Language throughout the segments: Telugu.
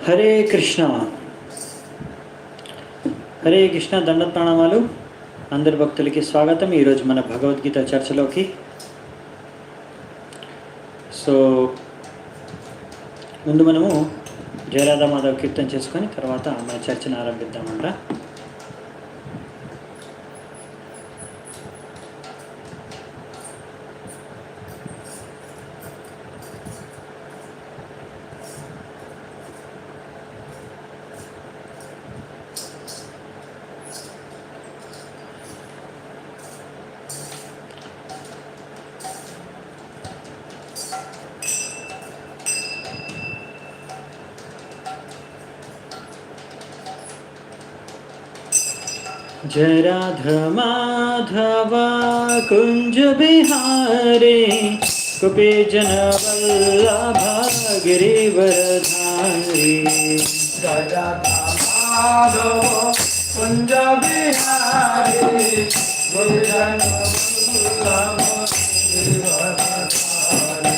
హరే కృష్ణ హరే కృష్ణ దండ ప్రణామాలు. అందరి భక్తులకి స్వాగతం. ఈరోజు మన భగవద్గీత చర్చలోకి. సో ముందు మనము జయరాధా మాధవ్ కీర్తన చేసుకొని తర్వాత మన చర్చను ఆరంభిద్దామంట. जय राधा माधव कुंज बिहारी कुपी जन वल्लभ गिरिवरधारी. जय राधा माधव कुंज बिहारी कुपी जन वल्लभ गिरिवरधारी.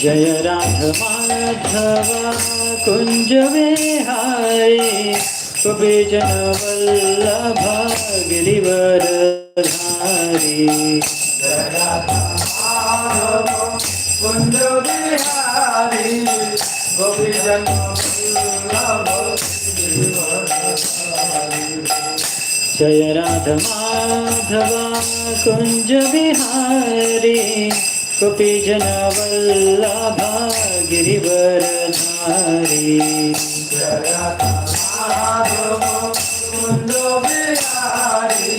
जय राधा माधव कुंज बिहारी कुपी जन वल्लभ गिरिवरधारी. जय राधा माधव कुंज बिहारी कुपी जन वल्लभ गिरिवरधारी. जय राधा माधव कुंज बिहारी कुपी जन वल्लभ गिरिवरधारी. जय राधा माधव कुंज बिहारी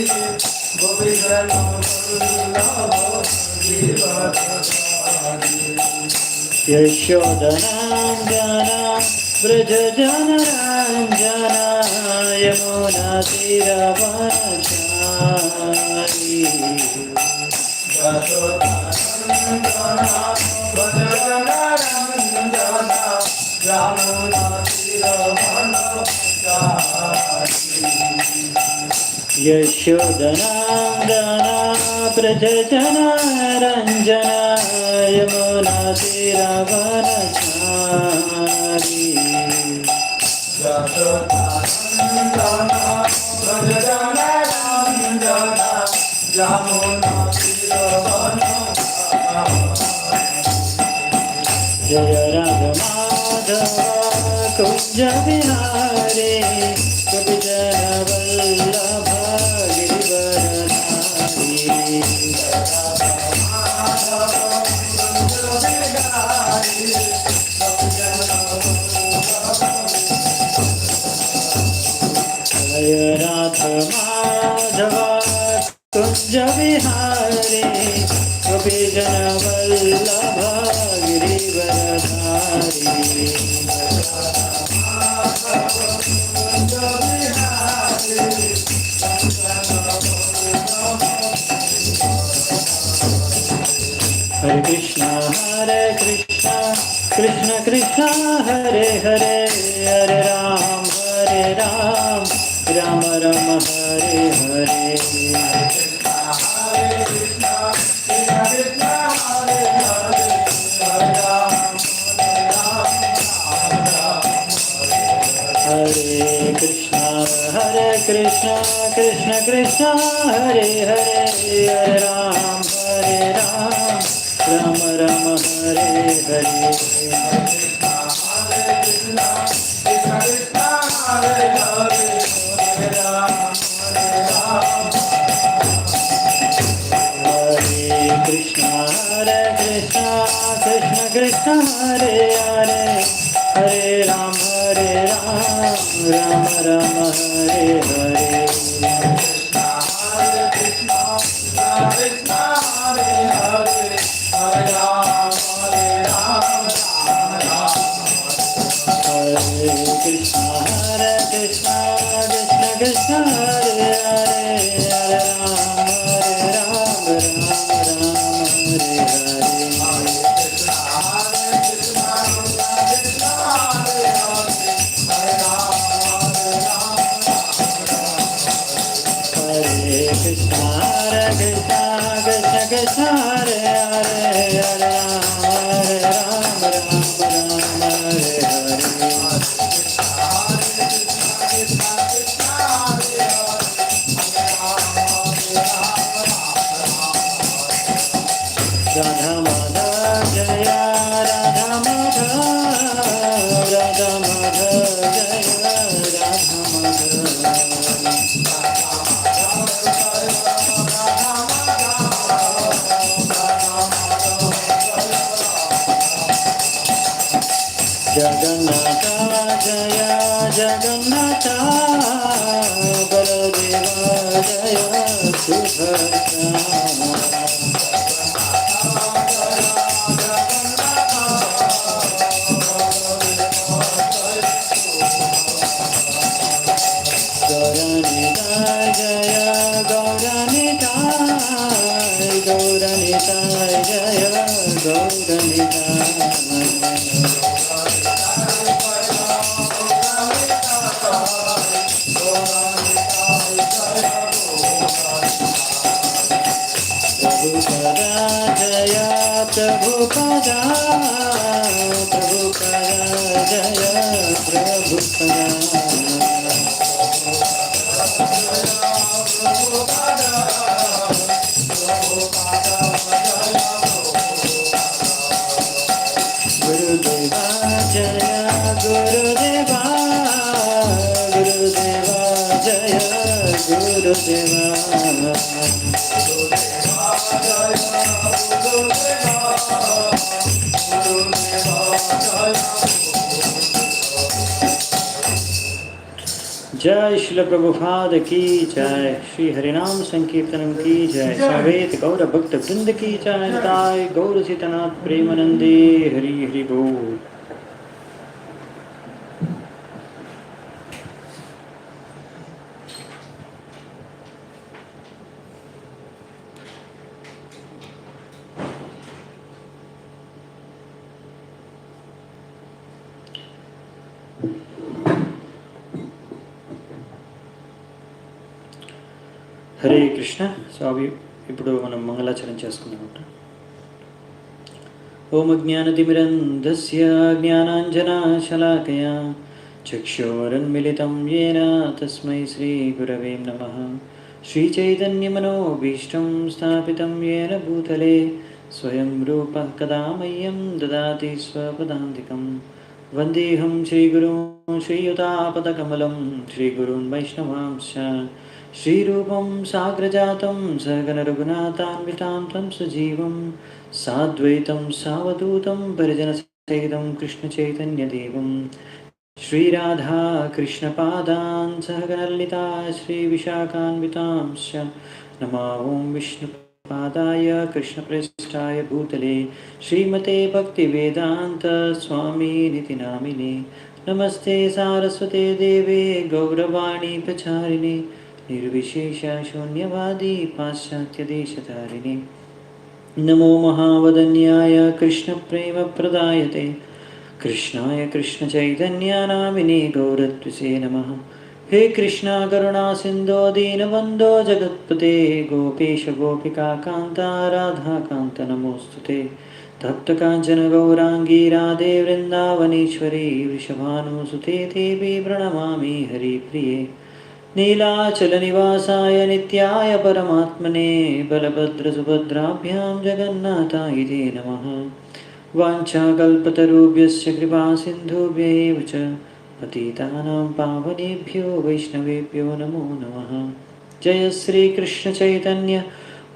कुपी जन वल्लभ गिरिवरधारी. यशोदनन्दन व्रजजनरञ्जन यमुनातीरवनचारी. यशोदनन्दन व्रजजनरञ्जन यमुनातीरवनचारी. यशोदनन्दन व्रजजनरञ्जन यमुनातीरवनचारी. यशोदनन्दन व्रजजनरञ्जन यमुनातीरवनचारी. जय राधा माधव कुंज बिहारी कुपी जन वल्लभ गिरिवरधारी. जय राधा माधव कुंज बिहारी कुपी जन वल्लभ गिरिवरधारी. हरे कृष्णा कृष्ण कृष्ण हरे हरे हरे राम राम राम हरे हरे. हरे कृष्णा कृष्ण कृष्ण हरे हरे हरे राम राम राम हरे हरे. हरे कृष्णा कृष्ण कृष्ण हरे हरे हरे राम राम राम हरे हरे. हरे कृष्णा हरे हरे हरे राम राम हरे कृष्णा कृष्ण कृष्ण हरे हरे हरे राम राम हरे हरे. हरे कृष्णा कृष्ण कृष्ण हरे हरे हरे राम राम हरे हरे. राधा माधव जय राधा माधव, राधा माधव जय राधा माधव। जगन्नाथ जय जगन्नाथ, बलदेवा जय सुभद्रा। गौरनिताय जय गौरनिताय, गौरनिताय जय गौरनिताय। प्रभुपदा जय प्रभुपदा, प्रभुपदा जय प्रभुपदा। गुरुदेवा जय गुरुदेवा, गुरुदेवा जय गुरुदेवा। जय श्रील प्रभुपाद की जय, श्री हरिनाम संकीर्तनम की जय, समेत गौर भक्त वृंद की जय, ताय गौर सीतनाथ प्रेमानंदे हरि हरि बोल। హరే కృష్ణ. సో అవి ఇప్పుడు మనం మంగళాచరణ చేసుకున్నామంట. ఓం అజ్ఞానతిమిరంధస్య జ్ఞానాంజనాశలాకయా చక్షురున్మిళితం యేన తస్మై శ్రీగురవే నమః. శ్రీచైతన్యమనోభీష్టం స్థాపితం యేన భూతలే స్వయం రూపः కదా మह्यं దదాతి స్వపదాంతికం. వందేహం శ్రీగురుం శ్రీయుతాపదకమలం శ్రీగురున్ వైష్ణవాంశ్చ श्रीरूपं साग्रजातं सहगणरघुनाथान्वितां तं सजीवं साद्वैतं सावधूतं परिजनसहितं कृष्णचैतन्यदेवं श्रीराधा कृष्णपादान् सहगणललिता श्रीविशाखान्वितांश्च नमो ॐ विष्णुपादाय कृष्णप्रेष्ठाय भूतले श्रीमते भक्तिवेदान्त स्वामिनिति नामिने। नमस्ते सारस्वते देवे गौरवाणी प्रचारिणे निर्विशेष शून्यवादी पाश्चात्यदेशधारिणे। नमो महावदन्याय कृष्णप्रेमप्रदायते कृष्णाय कृष्णचैतन्यनामिने गौरत्वसे नमः। हे कृष्णा करुणा सिन्धो दीनबन्धो जगत्पते गोपेश गोपिकान्ता राधाकान्त नमोऽस्तुते। तप्तकाञ्चन गौराङ्गी राधे वृन्दावनेश्वरी वृषभानुसुते देवी प्रणमामि हरिप्रिये। नीलाचलनिवासाय नित्याय परमात्मने बलभद्रसुभद्राभ्यां जगन्नाथाय ते नमः। वाञ्छाकल्पतरुभ्यश्च कृपासिन्धुभ्यैव च पतितानां पावनेभ्यो वैष्णवेभ्यो नमो नमः। जय श्रीकृष्णचैतन्य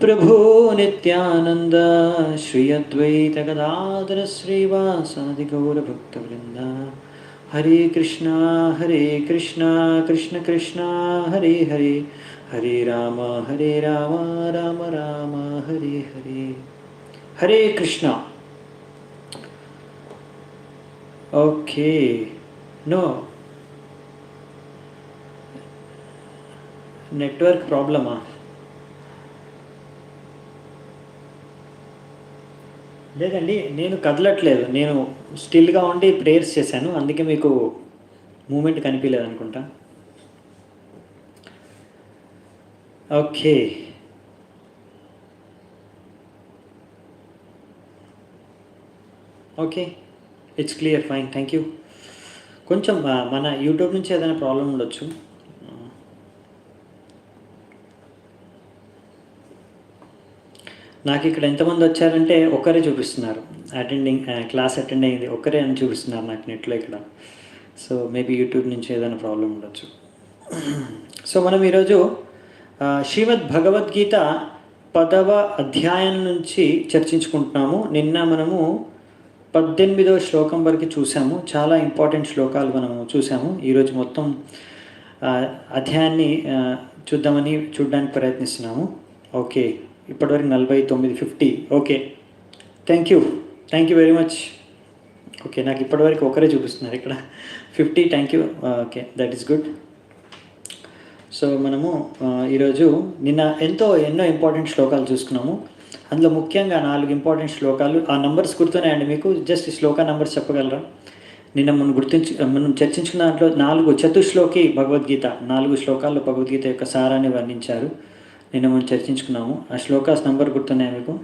प्रभो नित्यानन्द श्री अद्वैत गदाधर श्रीवासादि गौरभक्तवृन्द। हरे कृष्णा कृष्ण कृष्ण हरे हरे, हरे राम राम राम हरे हरे। हरे कृष्णा. ओके, नो నెట్వర్క్ ప్రాబ్లమా? లేదండి, నేను కదలట్లేదు, నేను స్టిల్గా ఉండి ప్రేయర్స్ చేశాను, అందుకే మీకు మూమెంట్ కనిపించలేదు అనుకుంటా. Okay, okay, it's clear, fine, thank you. కొంచెం మన యూట్యూబ్ నుంచి ఏదైనా ప్రాబ్లం ఉండొచ్చు. నాకు ఇక్కడ ఎంతమంది వచ్చారంటే ఒక్కరే చూపిస్తున్నారు. క్లాస్ అటెండ్ అయ్యింది ఒక్కరే అని చూపిస్తున్నారు నాకు నెట్లో ఇక్కడ. సో మేబీ యూట్యూబ్ నుంచి ఏదైనా ప్రాబ్లం ఉండొచ్చు. సో మనం ఈరోజు శ్రీమద్ భగవద్గీత 10వ అధ్యాయం నుంచి చర్చించుకుంటున్నాము. నిన్న మనము 18వ శ్లోకం వరకు చూసాము. చాలా ఇంపార్టెంట్ శ్లోకాలు మనము చూసాము. ఈరోజు మొత్తం అధ్యాయాన్ని చూడడానికి ప్రయత్నిస్తున్నాము. ఓకే, ఇప్పటివరకు 49, 50. Okay, thank you very much. Okay, నాకు ఇప్పటివరకు ఒకరే చూపిస్తున్నారు ఇక్కడ 50. Thank you. Okay, that is good. So మనము ఈరోజు నిన్న ఎన్నో ఇంపార్టెంట్ శ్లోకాలు చూసుకున్నాము. అందులో ముఖ్యంగా 4 ఇంపార్టెంట్ శ్లోకాలు. ఆ నంబర్స్ గుర్తున్నాయండి మీకు? జస్ట్ ఈ శ్లోక నంబర్స్ చెప్పగలరా? నిన్న మనం చర్చించుకున్న దాంట్లో 4 చతుశ్లోకి భగవద్గీత, 4 శ్లోకాల్లో భగవద్గీత యొక్క సారాన్ని వర్ణించారు. నిన్న మనం చర్చించుకున్నాము. ఆ శ్లోకాస్ నంబర్ గుర్తున్నాయా మీకు?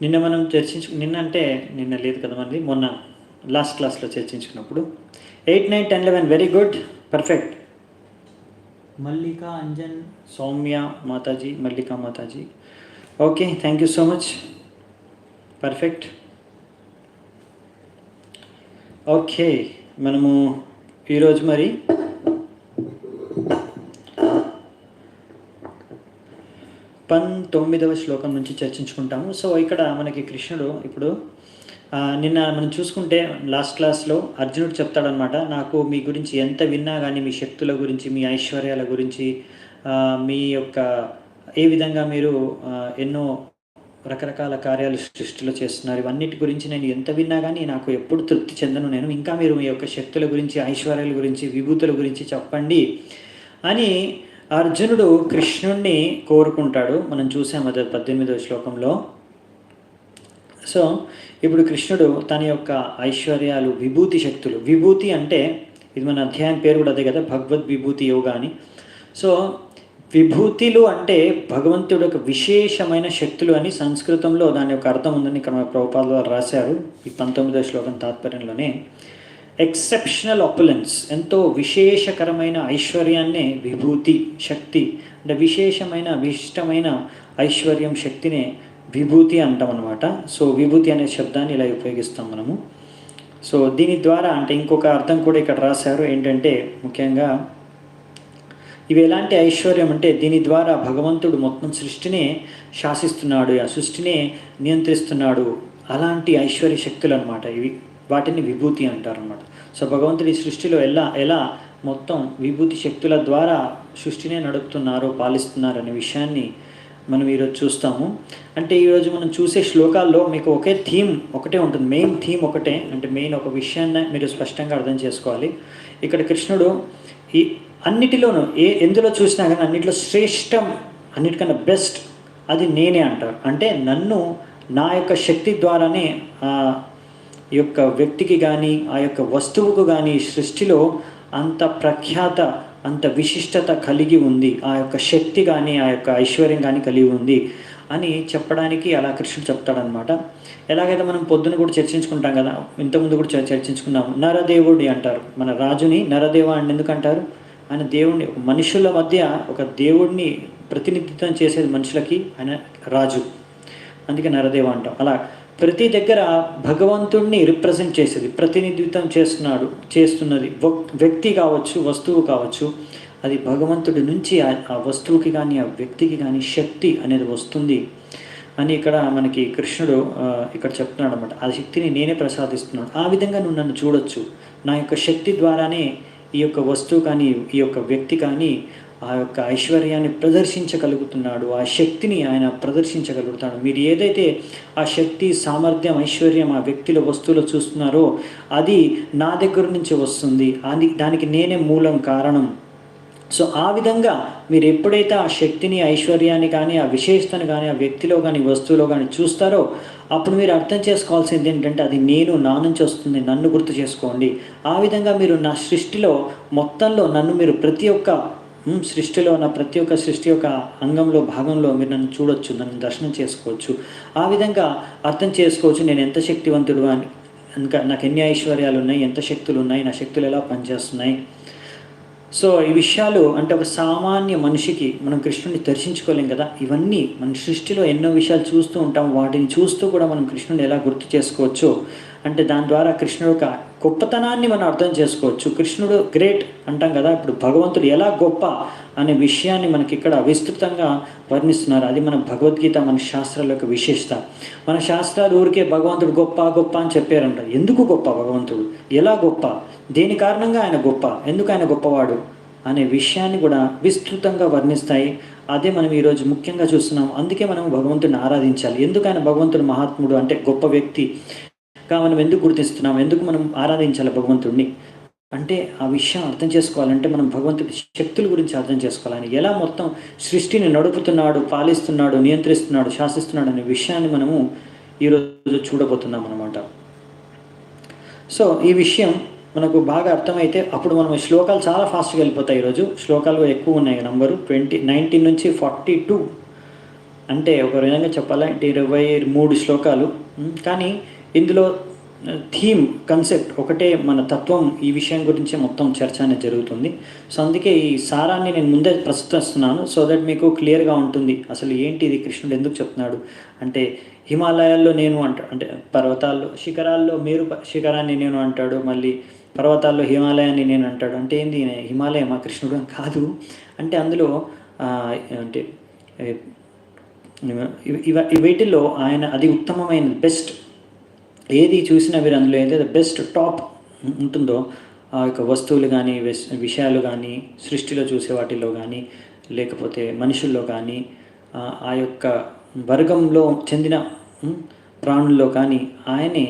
నిన్న మనం నిన్న లేదు కదా, మనది మొన్న లాస్ట్ క్లాస్లో చర్చించుకున్నప్పుడు 8, 9, 10, 11. Very good, perfect. Mallika Anjan, Soumya Mataji, Mallika Mataji. Okay, thank you so much, perfect. Okay, మనము ఈరోజు మరి 19వ శ్లోకం నుంచి చర్చించుకుంటాము. సో ఇక్కడ మనకి కృష్ణుడు ఇప్పుడు నిన్న మనం చూసుకుంటే లాస్ట్ క్లాస్లో అర్జునుడు చెప్తాడనమాట, నాకు మీ గురించి ఎంత విన్నా కానీ మీ శక్తుల గురించి, మీ ఐశ్వర్యాల గురించి, మీ యొక్క ఏ విధంగా మీరు ఎన్నో రకరకాల కార్యాలు సృష్టిలో చేస్తున్నారు, ఇవన్నిటి గురించి నేను ఎంత విన్నా కానీ నాకు ఎప్పుడు తృప్తి చెందను నేను. ఇంకా మీరు మీ యొక్క శక్తుల గురించి, ఐశ్వర్యాల గురించి, విభూతుల గురించి చెప్పండి అని అర్జునుడు కృష్ణుణ్ణి కోరుకుంటాడు. మనం చూసాము అది 18వ శ్లోకంలో. సో ఇప్పుడు కృష్ణుడు తన యొక్క ఐశ్వర్యాలు, విభూతి శక్తులు, విభూతి అంటే ఇది మన అధ్యాయం పేరు కూడా అదే కదా, భగవద్ విభూతి యోగా అని. సో విభూతిలు అంటే భగవంతుడు యొక్క విశేషమైన శక్తులు అని సంస్కృతంలో దాని యొక్క అర్థం ఉందని ఇక్కడ మన ప్రభుపాదుల వారు రాశారు ఈ 19వ శ్లోకం తాత్పర్యంలోనే. ఎక్సెప్షనల్ ఆపులెన్స్, ఎంతో విశేషకరమైన ఐశ్వర్యాన్నే విభూతి శక్తి అంటే విశేషమైన విశిష్టమైన ఐశ్వర్యం శక్తినే విభూతి అంటాం అనమాట. సో విభూతి అనే శబ్దాన్ని ఇలా ఉపయోగిస్తాం మనము. సో దీని ద్వారా అంటే ఇంకొక అర్థం కూడా ఇక్కడ రాశారు ఏంటంటే, ముఖ్యంగా ఇవి ఎలాంటి ఐశ్వర్యం అంటే దీని ద్వారా భగవంతుడు మొత్తం సృష్టినే శాసిస్తున్నాడు, ఆ సృష్టినే నియంత్రిస్తున్నాడు. అలాంటి ఐశ్వర్య శక్తులు అనమాట ఇవి, వాటిని విభూతి అంటారనమాట. సో భగవంతుడి సృష్టిలో ఎలా మొత్తం విభూతి శక్తుల ద్వారా సృష్టినే నడుపుతున్నారు, పాలిస్తున్నారు అనే విషయాన్ని మనం ఈరోజు చూస్తాము. అంటే ఈరోజు మనం చూసే శ్లోకాల్లో మీకు ఒకే థీమ్ ఒకటే ఉంటుంది, మెయిన్ థీమ్ ఒకటే. అంటే మెయిన్ ఒక విషయాన్ని మీరు స్పష్టంగా అర్థం చేసుకోవాలి. ఇక్కడ కృష్ణుడు ఈ అన్నిటిలోనూ ఎందులో చూసినా కానీ అన్నిటిలో శ్రేష్టం, అన్నిటికన్నా బెస్ట్ అది నేనే అంటారు. అంటే నన్ను నా యొక్క శక్తి ద్వారానే ఈ యొక్క వ్యక్తికి కానీ ఆ యొక్క వస్తువుకు కానీ సృష్టిలో అంత ప్రఖ్యాత, అంత విశిష్టత కలిగి ఉంది, ఆ యొక్క శక్తి కానీ ఆ యొక్క ఐశ్వర్యం కానీ కలిగి ఉంది అని చెప్పడానికి అలా కృష్ణుడు చెప్తాడనమాట. ఎలాగైతే మనం పొద్దున కూడా చర్చించుకుంటాం కదా, ఇంతకుముందు కూడా చర్చించుకున్నాము, నరదేవుడి అంటారు. మన రాజుని నరదేవ అని ఎందుకు అంటారు? ఆయన దేవుడిని, మనుషుల మధ్య ఒక దేవుడిని ప్రతినిధిత్వం చేసేది మనుషులకి ఆయన రాజు, అందుకే నరదేవ అంటాం. అలా ప్రతి దగ్గర భగవంతుడిని రిప్రజెంట్ చేసేది, ప్రతినిధిత్వం చేస్తున్నది వ్యక్తి కావచ్చు, వస్తువు కావచ్చు, అది భగవంతుడి నుంచి ఆ వస్తువుకి కానీ ఆ వ్యక్తికి కానీ శక్తి అనేది వస్తుంది అని ఇక్కడ మనకి కృష్ణుడు ఇక్కడ చెప్తున్నాడు అనమాట. ఆ శక్తిని నేనే ప్రసాదిస్తున్నాను, ఆ విధంగా నువ్వు నన్ను చూడొచ్చు. నా యొక్క శక్తి ద్వారానే ఈ యొక్క వస్తువు కానీ ఈ యొక్క వ్యక్తి కానీ ఆ యొక్క ఐశ్వర్యాన్ని ప్రదర్శించగలుగుతున్నాడు, ఆ శక్తిని ఆయన ప్రదర్శించగలుగుతాడు. మీరు ఏదైతే ఆ శక్తి, సామర్థ్యం, ఐశ్వర్యం ఆ వ్యక్తిలో, వస్తువులో చూస్తున్నారో అది నా దగ్గర నుంచి వస్తుంది, దానికి నేనే మూలం, కారణం. సో ఆ విధంగా మీరు ఎప్పుడైతే ఆ శక్తిని, ఐశ్వర్యాన్ని కానీ ఆ విశేషతను కానీ ఆ వ్యక్తిలో కానీ వస్తువులో కానీ చూస్తారో అప్పుడు మీరు అర్థం చేసుకోవాల్సింది ఏంటంటే అది నా నుంచి వస్తుంది, నన్ను గుర్తు చేసుకోండి. ఆ విధంగా మీరు నా సృష్టిలో మొత్తంలో నన్ను మీరు ప్రతి ఒక్క సృష్టిలో ఉన్న ప్రతి ఒక్క సృష్టి యొక్క అంగంలో భాగంలో మీరు నన్ను చూడొచ్చు, నన్ను దర్శనం చేసుకోవచ్చు. ఆ విధంగా అర్థం చేసుకోవచ్చు నేను ఎంత శక్తివంతుడు అని, ఇంకా నాకు ఎన్ని ఐశ్వర్యాలు ఉన్నాయి, ఎంత శక్తులు ఉన్నాయి, నా శక్తులు ఎలా పనిచేస్తున్నాయి. సో ఈ విషయాలు అంటే ఒక సామాన్య మనిషికి మనం కృష్ణుడిని దర్శించుకోలేం కదా. ఇవన్నీ మన సృష్టిలో ఎన్నో విషయాలు చూస్తూ ఉంటాం, వాటిని చూస్తూ కూడా మనం కృష్ణుడిని ఎలా గుర్తు చేసుకోవచ్చు అంటే దాని ద్వారా కృష్ణుడు యొక్క గొప్పతనాన్ని మనం అర్థం చేసుకోవచ్చు. కృష్ణుడు గ్రేట్ అంటాం కదా, ఇప్పుడు భగవంతుడు ఎలా గొప్ప అనే విషయాన్ని మనకి ఇక్కడ విస్తృతంగా వర్ణిస్తున్నారు. అది మన భగవద్గీత, మన శాస్త్రాల యొక్క విశేషత. మన శాస్త్రాలు ఊరికే భగవంతుడు గొప్ప గొప్ప అని చెప్పారంట. ఎందుకు గొప్ప భగవంతుడు, ఎలా గొప్ప, దేని కారణంగా ఆయన గొప్ప, ఎందుకు ఆయన గొప్పవాడు అనే విషయాన్ని కూడా విస్తృతంగా వర్ణిస్తాయి. అదే మనం ఈరోజు ముఖ్యంగా చూస్తున్నాం. అందుకే మనం భగవంతుడిని ఆరాధించాలి. ఎందుకు ఆయన భగవంతుడు మహాత్ముడు అంటే గొప్ప వ్యక్తి మనం ఎందుకు గుర్తిస్తున్నాం, ఎందుకు మనం ఆరాధించాలి భగవంతుడిని అంటే ఆ విషయం అర్థం చేసుకోవాలంటే మనం భగవంతుడి శక్తుల గురించి అర్థం చేసుకోవాలి. ఆయన ఎలా మొత్తం సృష్టిని నడుపుతున్నాడు, పాలిస్తున్నాడు, నియంత్రిస్తున్నాడు, శాసిస్తున్నాడు అనే విషయాన్ని మనము ఈరోజు చూడబోతున్నాం అన్నమాట. సో ఈ విషయం మనకు బాగా అర్థమైతే అప్పుడు మనం శ్లోకాలు చాలా ఫాస్ట్గా వెళ్ళిపోతాయి. ఈరోజు శ్లోకాలు ఎక్కువ ఉన్నాయి, నంబరు 19 నుంచి 42 అంటే ఒక విధంగా చెప్పాలంటే 23 శ్లోకాలు. కానీ ఇందులో థీమ్, కన్సెప్ట్ ఒకటే, మన తత్వం, ఈ విషయం గురించి మొత్తం చర్చ అనేది జరుగుతుంది. సో అందుకే ఈ సారాన్ని నేను ముందే ప్రస్తుతిస్తున్నాను, సో దట్ మీకు క్లియర్గా ఉంటుంది అసలు ఏంటి ఇది, కృష్ణుడు ఎందుకు చెప్తున్నాడు అంటే హిమాలయాల్లో నేను అంటే పర్వతాల్లో శిఖరాల్లో మీరు శిఖరాన్ని నేను అంటాడు, మళ్ళీ పర్వతాల్లో హిమాలయాన్ని నేను అంటాడు. అంటే ఏంది, హిమాలయమా కృష్ణుడు అని కాదు. అంటే అందులో అంటే వీటిల్లో ఆయన అది ఉత్తమమైన బెస్ట్, ఏది చూసినా మీరు అందులో ఏదైతే బెస్ట్ టాప్ ఉంటుందో ఆ యొక్క వస్తువులు కానీ విషయాలు కానీ సృష్టిలో చూసే వాటిల్లో కానీ లేకపోతే మనుషుల్లో కానీ ఆ యొక్క వర్గంలో చెందిన ప్రాణుల్లో కానీ ఆయనే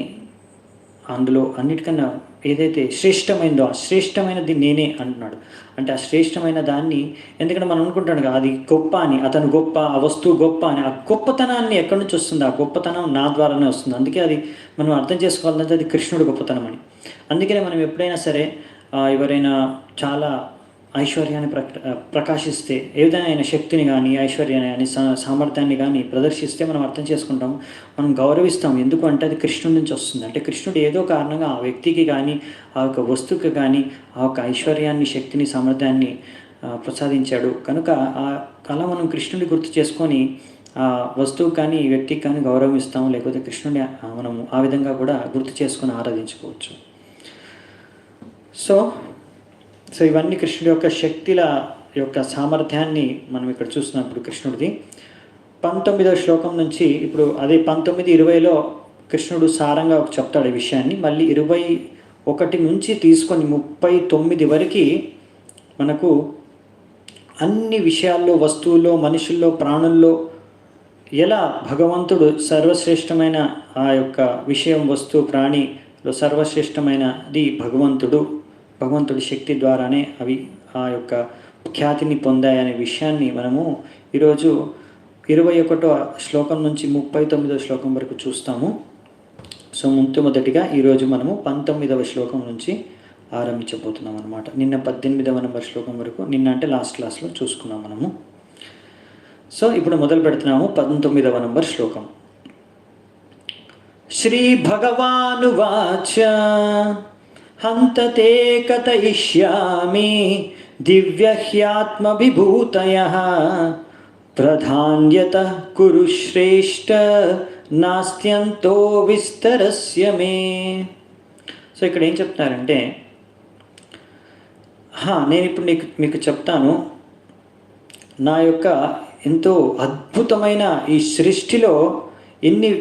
అందులో అన్నిటికన్నా ఏదైతే శ్రేష్టమైందో ఆ శ్రేష్టమైనది నేనే అంటున్నాడు. అంటే ఆ శ్రేష్టమైన దాన్ని, ఎందుకంటే మనం అనుకుంటాడు కదా అది గొప్ప అని, అతను గొప్ప, ఆ వస్తువు గొప్ప అని. ఆ గొప్పతనాన్ని ఎక్కడి నుంచి వస్తుంది, ఆ గొప్పతనం నా ద్వారానే వస్తుంది. అందుకే అది మనం అర్థం చేసుకోవాలంటే అది కృష్ణుడు గొప్పతనం అని. అందుకనే మనం ఎప్పుడైనా సరే ఎవరైనా చాలా ఐశ్వర్యాన్ని ప్రకాశిస్తే, ఏదైనా ఆయన శక్తిని కానీ ఐశ్వర్యాన్ని కానీ సామర్థ్యాన్ని కానీ ప్రదర్శిస్తే మనం అర్థం చేసుకుంటాం, మనం గౌరవిస్తాం. ఎందుకు అంటే అది కృష్ణుడి నుంచి వస్తుంది. అంటే కృష్ణుడు ఏదో కారణంగా ఆ వ్యక్తికి కానీ ఆ యొక్క వస్తువుకి కానీ ఆ యొక్క ఐశ్వర్యాన్ని, శక్తిని, సామర్థ్యాన్ని ప్రసాదించాడు కనుక అలా మనం కృష్ణుడిని గుర్తు చేసుకొని ఆ వస్తువుకి కానీ ఈ వ్యక్తికి కానీ గౌరవం ఇస్తాము. లేకపోతే కృష్ణుడిని మనం ఆ విధంగా కూడా గుర్తు చేసుకొని ఆరాధించుకోవచ్చు. సో ఇవన్నీ కృష్ణుడి యొక్క శక్తుల యొక్క సామర్థ్యాన్ని మనం ఇక్కడ చూస్తున్నప్పుడు కృష్ణుడిది 19వ శ్లోకం నుంచి ఇప్పుడు అదే 19-20లో కృష్ణుడు సారంగా చెప్తాడు ఈ విషయాన్ని. మళ్ళీ 21 నుంచి తీసుకొని 39 వరకు మనకు అన్ని విషయాల్లో, వస్తువుల్లో, మనుషుల్లో, ప్రాణుల్లో ఎలా భగవంతుడు సర్వశ్రేష్టమైన ఆ యొక్క విషయం, వస్తువు, ప్రాణిలో సర్వశ్రేష్టమైనది భగవంతుడి శక్తి ద్వారానే అవి ఆ యొక్క ఖ్యాతిని పొందాయనే విషయాన్ని మనము ఈరోజు 21వ శ్లోకం నుంచి 39వ శ్లోకం వరకు చూస్తాము. సో మొదటిగా ఈరోజు మనము 19వ శ్లోకం నుంచి ఆరంభించబోతున్నాం అన్నమాట. నిన్న 18వ నంబర్ శ్లోకం వరకు, నిన్న అంటే లాస్ట్ క్లాస్లో చూసుకున్నాం మనము. సో ఇప్పుడు మొదలు పెడుతున్నాము 19వ నంబర్ శ్లోకం. శ్రీ భగవానువాచ హంతతే కథయిష్యామి దివ్యహ్యాత్మవిభూతయః ప్రధాన్యతః కురు శ్రేష్ఠ నాస్త్యంతో విస్తరస్య మే. సో ఇక్కడ ఏం చెప్తున్నారంటే, నేను ఇప్పుడు మీకు చెప్తాను నా యొక్క ఎంతో అద్భుతమైన ఈ సృష్టిలో ఎన్ని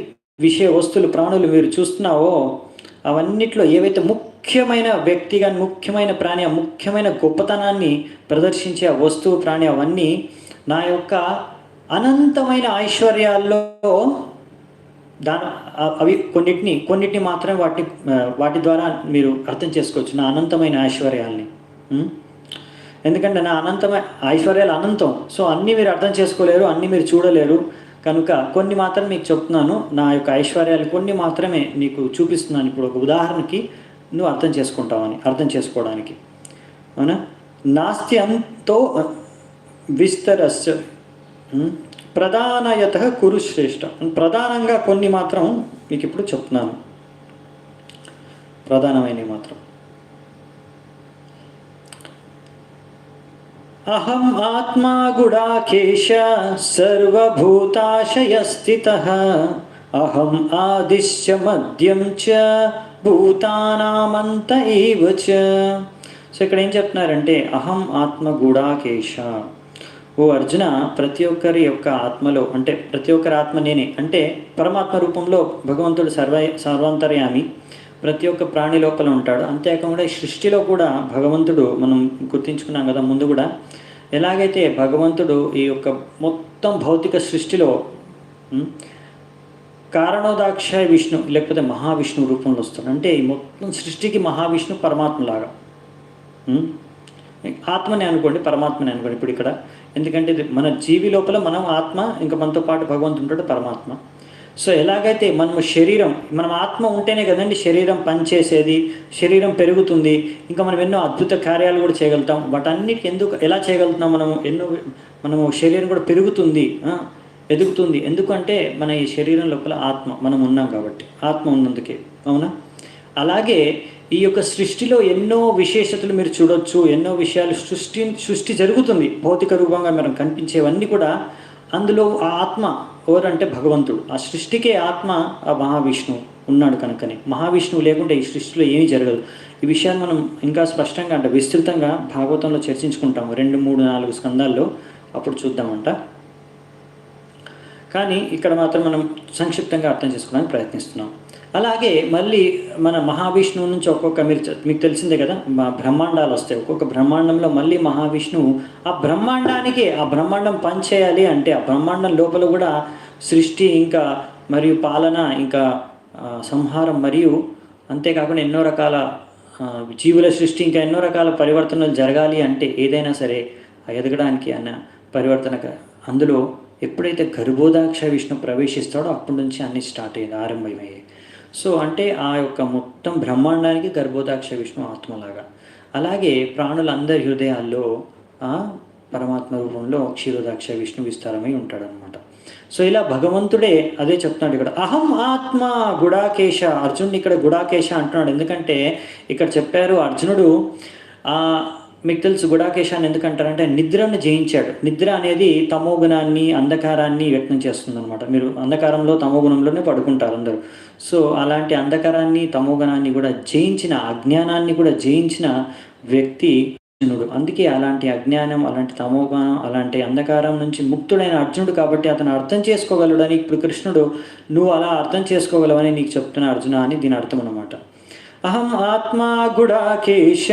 వస్తువులు, ప్రాణులు మీరు చూస్తున్నావో అవన్నిట్లో ఏవైతే ముఖ్యమైన వ్యక్తి కానీ ముఖ్యమైన ప్రాణి, ఆ ముఖ్యమైన గొప్పతనాన్ని ప్రదర్శించే ఆ వస్తువు, ప్రాణి అవన్నీ నా యొక్క అనంతమైన ఐశ్వర్యాల్లో అవి కొన్నిటిని మాత్రమే వాటి ద్వారా మీరు అర్థం చేసుకోవచ్చు నా అనంతమైన ఐశ్వర్యాల్ని. ఎందుకంటే నా అనంతమైన ఐశ్వర్యాలు అనంతం. సో అన్నీ మీరు అర్థం చేసుకోలేరు, అన్నీ మీరు చూడలేరు. కనుక కొన్ని మాత్రం మీకు చెప్తున్నాను, నా యొక్క ఐశ్వర్యాలు కొన్ని మాత్రమే నీకు చూపిస్తున్నాను. ఇప్పుడు ఒక ఉదాహరణకి నువ్వు అర్థం చేసుకోవడానికి, అవునా? నాస్తి అంతో విస్తరస్ ప్రధానయత కురు శ్రేష్ఠ. ప్రధానంగా కొన్ని మాత్రం మీకు ఇప్పుడు చెప్తున్నాను, ప్రధానమైనవి మాత్రం. అహం ఆత్మా గుడాకేశ సర్వభూతాశయస్థితః అహం ఆదిశ్య మధ్యం చ భూతానామంత ఏవ చ. సో ఇక్కడ ఏం చెప్తున్నారంటే అహం ఆత్మ గుడాకేశ. ఓ అర్జున, ప్రతి ఒక్కరి యొక్క ఆత్మలో, అంటే ప్రతి ఒక్కరి ఆత్మ నేనే, అంటే పరమాత్మ రూపంలో భగవంతుడు సర్వాంతర్యామి, ప్రతి ఒక్క ప్రాణి లోపల ఉంటాడు. అంతేకాకుండా ఈ సృష్టిలో కూడా భగవంతుడు, మనం గుర్తించుకున్నాం కదా ముందు కూడా, ఎలాగైతే భగవంతుడు ఈ యొక్క మొత్తం భౌతిక సృష్టిలో కారణోదాక్షాయ విష్ణు లేకపోతే మహావిష్ణువు రూపంలో వస్తాడు. అంటే ఈ మొత్తం సృష్టికి మహావిష్ణు పరమాత్మలాగా. ఆత్మని అనుకోండి, పరమాత్మని అనుకోండి ఇప్పుడు ఇక్కడ. ఎందుకంటే ఇది మన జీవి లోపల మనం ఆత్మ, ఇంకా మనతో పాటు భగవంతుడు ఉంటాడు పరమాత్మ. సో ఎలాగైతే మనము శరీరం, మనం ఆత్మ ఉంటేనే కదండి శరీరం పనిచేసేది, శరీరం పెరుగుతుంది, ఇంకా మనం ఎన్నో అద్భుత కార్యాలు కూడా చేయగలుగుతాం. వాటన్నిటికి ఎలా చేయగలుగుతున్నాం మనము శరీరం కూడా పెరుగుతుంది, ఎదుగుతుంది. ఎందుకంటే మన ఈ శరీరం లోపల ఆత్మ మనం ఉన్నాం కాబట్టి, ఆత్మ ఉన్నందుకే. అవునా? అలాగే ఈ యొక్క సృష్టిలో ఎన్నో విశేషతలు మీరు చూడొచ్చు, ఎన్నో విషయాలు సృష్టి జరుగుతుంది భౌతిక రూపంగా మనం కనిపించేవన్నీ కూడా అందులో ఆ ఆత్మ ఎవరంటే భగవంతుడు. ఆ సృష్టికే ఆత్మ ఆ మహావిష్ణువు ఉన్నాడు కనుకనే. మహావిష్ణువు లేకుంటే ఈ సృష్టిలో ఏమీ జరగదు. ఈ విషయాన్ని మనం ఇంకా స్పష్టంగా అంటే విస్తృతంగా భాగవతంలో చర్చించుకుంటాము 2, 3, 4 స్కందాల్లో, అప్పుడు చూద్దామంట. కానీ ఇక్కడ మాత్రం మనం సంక్షిప్తంగా అర్థం చేసుకోవడానికి ప్రయత్నిస్తున్నాం. అలాగే మళ్ళీ మన మహావిష్ణువు నుంచి మీకు తెలిసిందే కదా, బ్రహ్మాండాలు వస్తాయి. ఒక్కొక్క బ్రహ్మాండంలో మళ్ళీ మహావిష్ణువు ఆ బ్రహ్మాండం పనిచేయాలి అంటే ఆ బ్రహ్మాండం లోపల కూడా సృష్టి ఇంకా మరియు పాలన ఇంకా సంహారం మరియు అంతేకాకుండా ఎన్నో రకాల జీవుల సృష్టి ఇంకా ఎన్నో రకాల పరివర్తనలు జరగాలి అంటే ఏదైనా సరే ఎదగడానికి అన్న పరివర్తన అందులో ఎప్పుడైతే గర్భోదాక్ష విష్ణు ప్రవేశిస్తాడో అప్పటి నుంచి అన్నీ స్టార్ట్ అయ్యింది, ఆరంభమయ్యాయి. సో అంటే ఆ యొక్క మొత్తం బ్రహ్మాండానికి గర్భోదాక్ష విష్ణు ఆత్మలాగా. అలాగే ప్రాణులందరి హృదయాల్లో పరమాత్మ రూపంలో క్షీరోదాక్ష విష్ణు విస్తారమై ఉంటాడనమాట. సో ఇలా భగవంతుడే అదే చెప్తున్నాడు ఇక్కడ, అహం ఆత్మ గుడాకేశ. అర్జునుడు ఇక్కడ గుడాకేశ అంటున్నాడు. ఎందుకంటే ఇక్కడ చెప్పారు అర్జునుడు మీకు తెలుసు గుడాకేశాన్ని ఎందుకంటారంటే నిద్రను జయించాడు. నిద్ర అనేది తమోగుణాన్ని, అంధకారాన్ని వ్యక్తం చేస్తుంది అనమాట. మీరు అంధకారంలో తమోగుణంలోనే పడుకుంటారు అందరూ. సో అలాంటి అంధకారాన్ని, తమోగుణాన్ని కూడా జయించిన, అజ్ఞానాన్ని కూడా జయించిన వ్యక్తి అర్జునుడు. అందుకే అలాంటి అజ్ఞానం, అలాంటి తమోగుణం, అలాంటి అంధకారం నుంచి ముక్తుడైన అర్జునుడు కాబట్టి అతను అర్థం చేసుకోగలడని ఇప్పుడు కృష్ణుడు నువ్వు అలా అర్థం చేసుకోగలవని నీకు చెప్తున్నా అర్జున అని దీని అర్థం అన్నమాట. అహం ఆత్మా గుడాకేశ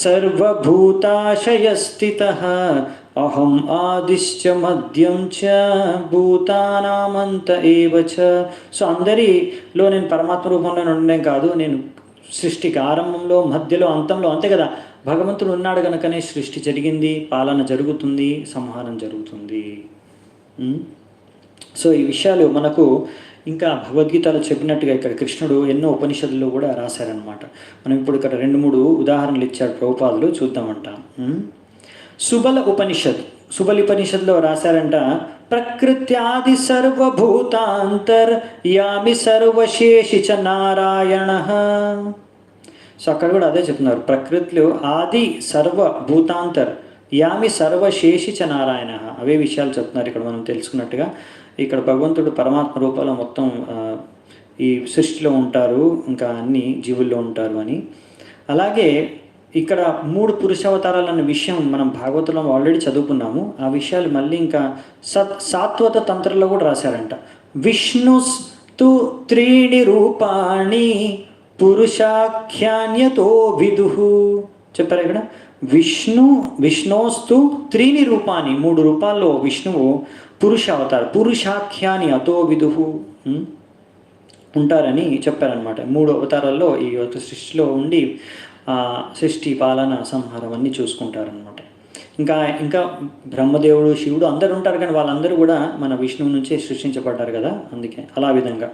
సర్వభూతాశయస్థితః అహం ఆదిశ్చ మధ్యం చ భూతానామంత ఏవ చ. సో అందరిలో నేను పరమాత్మ రూపంలో ఉండడం కాదు, నేను సృష్టికి ఆరంభంలో, మధ్యలో, అంతంలో, అంతే కదా. భగవంతుడు ఉన్నాడు కనుకనే సృష్టి జరిగింది, పాలన జరుగుతుంది, సంహారం జరుగుతుంది. సో ఈ విషయాలు మనకు ఇంకా భగవద్గీతలో చెప్పినట్టుగా ఇక్కడ కృష్ణుడు ఎన్నో ఉపనిషత్తుల్లో కూడా రాశారనమాట. మనం ఇప్పుడు ఇక్కడ 2, 3 ఉదాహరణలు ఇచ్చాడు ప్రభుపాదులు, చూద్దామంట. సుబలి ఉపనిషత్తులో రాశారంట, ప్రకృత్యాది సర్వభూతాంతర్ యామి సర్వశేషి చ నారాయణ. సో అక్కడ కూడా అదే చెప్తున్నారు, ప్రకృతిలో ఆది సర్వభూతాంతర్ యామి సర్వశేషి చ నారాయణ. అవే విషయాలు చెప్తున్నారు ఇక్కడ మనం తెలుసుకున్నట్టుగా. ఇక్కడ భగవంతుడు పరమాత్మ రూపంలో మొత్తం ఈ సృష్టిలో ఉంటారు, ఇంకా అన్ని జీవుల్లో ఉంటారు అని. అలాగే ఇక్కడ 3 పురుషావతారాలు అన్న విషయం మనం భాగవతంలో ఆల్రెడీ చదువుకున్నాము. ఆ విషయాలు మళ్ళీ ఇంకా సాత్వత తంత్రంలో కూడా రాశారంట. విష్ణుస్తు 3 రూపాణి పురుషాఖ్యాన్యతో విదుః చెప్పారు ఇక్కడ. విష్ణోస్తు 3 రూపాన్ని, 3 రూపాల్లో విష్ణువు పురుష అవతారం, పురుషాఖ్యాని అతో విదుః ఉంటారని చెప్పారనమాట. 3 అవతారాల్లో ఈ యొక్క సృష్టిలో ఉండి సృష్టి, పాలన, సంహారం అన్నీ చూసుకుంటారనమాట. ఇంకా బ్రహ్మదేవుడు, శివుడు అందరు ఉంటారు, కానీ వాళ్ళందరూ కూడా మన విష్ణువు నుంచే సృష్టించబడ్డారు కదా. అందుకే అలా విధంగా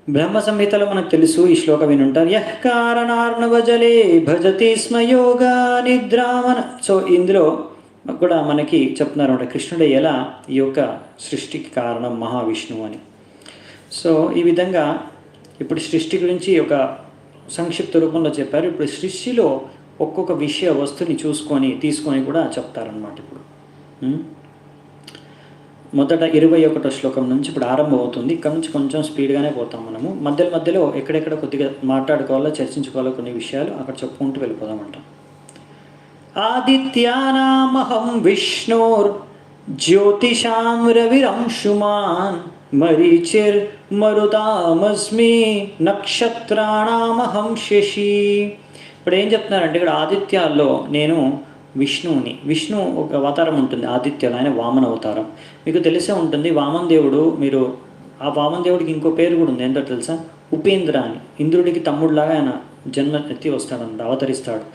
బ్రహ్మ సంహితలో మనకు తెలుసు, ఈ శ్లోకం వినుంటారు, యః కారణార్ణవ జలే భజతి స్మ యోగా నిద్రామన. సో ఇందులో కూడా మనకి చెప్తున్నారన్నమాట కృష్ణుడు ఎలా ఈ యొక్క సృష్టికి కారణం మహావిష్ణువు అని. సో ఈ విధంగా ఇప్పుడు సృష్టి గురించి ఒక సంక్షిప్త రూపంలో చెప్పారు. ఇప్పుడు సృష్టిలో ఒక్కొక్క విషయ వస్తువుని తీసుకొని కూడా చెప్తారనమాట. ఇప్పుడు మొదట 21వ శ్లోకం నుంచి ఇప్పుడు ఆరంభం అవుతుంది. ఇక్కడ నుంచి కొంచెం స్పీడ్గానే పోతాం మనము. మధ్యలో ఎక్కడెక్కడ కొద్దిగా మాట్లాడుకోవాలో చర్చించుకోవాలో కొన్ని విషయాలు అక్కడ చెప్పుకుంటూ వెళ్ళిపోదామంట. ఆదిత్యానామహం విష్ణోర్ జ్యోతిషాం రవిరంశుమాన్ మరీచిర్ మరుతామస్మి నక్షత్రాణామహం శశి. ఇప్పుడు ఏం చెప్తున్నారంటే ఇక్కడ ఆదిత్యాల్లో నేను విష్ణువుని. విష్ణు ఒక అవతారం ఉంటుంది ఆదిత్యాలు, ఆయన వామన అవతారం. మీకు తెలిసే ఉంటుంది వామన దేవుడు. మీరు ఆ వామన దేవుడికి ఇంకో పేరు కూడా ఉంది, ఏంటో తెలుసా? ఉపేంద్ర అని. ఇంద్రుడికి తమ్ముడిలాగా ఆయన జన్మ ఎత్తి వస్తాడంట, అవతరిస్తాడు.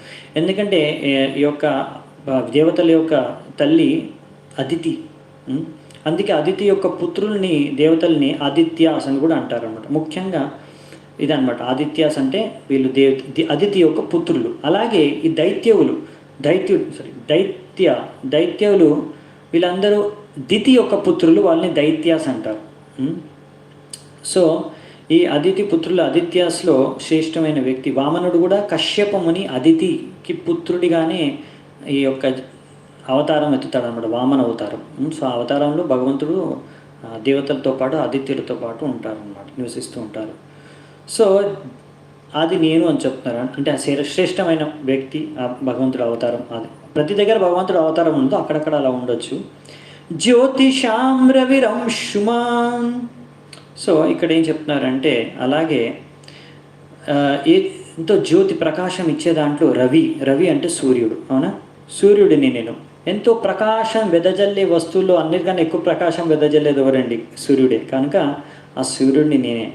ఎందుకంటే ఈ యొక్క దేవతల యొక్క తల్లి అదితి. అందుకే అదితి యొక్క పుత్రుల్ని దేవతల్ని ఆదిత్యాస్ అని కూడా అంటారనమాట. ముఖ్యంగా ఇదనమాట. ఆదిత్యాస్ అంటే వీళ్ళు అదితి యొక్క పుత్రులు. అలాగే ఈ దైత్యులు వీళ్ళందరూ దితి యొక్క పుత్రులు, వాళ్ళని దైత్యాస్ అంటారు. సో ఈ అదితి పుత్రులు ఆదిత్యాస్లో శ్రేష్టమైన వ్యక్తి వామనుడు కూడా కశ్యపముని అదితికి పుత్రుడిగానే ఈ యొక్క అవతారం ఎత్తుతాడు అన్నమాట, వామన అవతారం. సో ఆ అవతారంలో భగవంతుడు దేవతలతో పాటు ఆదిత్యులతో పాటు ఉంటారు అన్నమాట, నివసిస్తూ ఉంటారు. సో అది నేను అని చెప్తున్నారు. అంటే ఆ శ్రేష్టమైన వ్యక్తి ఆ భగవంతుడు అవతారం. అది ప్రతి దగ్గర భగవంతుడు అవతారం ఉందో అక్కడక్కడ అలా ఉండొచ్చు. జ్యోతిషాం రవిరంశుమాన్. సో ఇక్కడ ఏం చెప్తున్నారంటే అలాగే ఎంతో జ్యోతి ప్రకాశం ఇచ్చే దాంట్లో రవి అంటే సూర్యుడు. అవునా? సూర్యుడిని నేను. ఎంతో ప్రకాశం వెదజల్లే వస్తువుల్లో అన్నిటికన్నా ఎక్కువ ప్రకాశం వెదజల్లేది ఎవరండి? సూర్యుడే. కనుక ఆ సూర్యుడిని నేనే.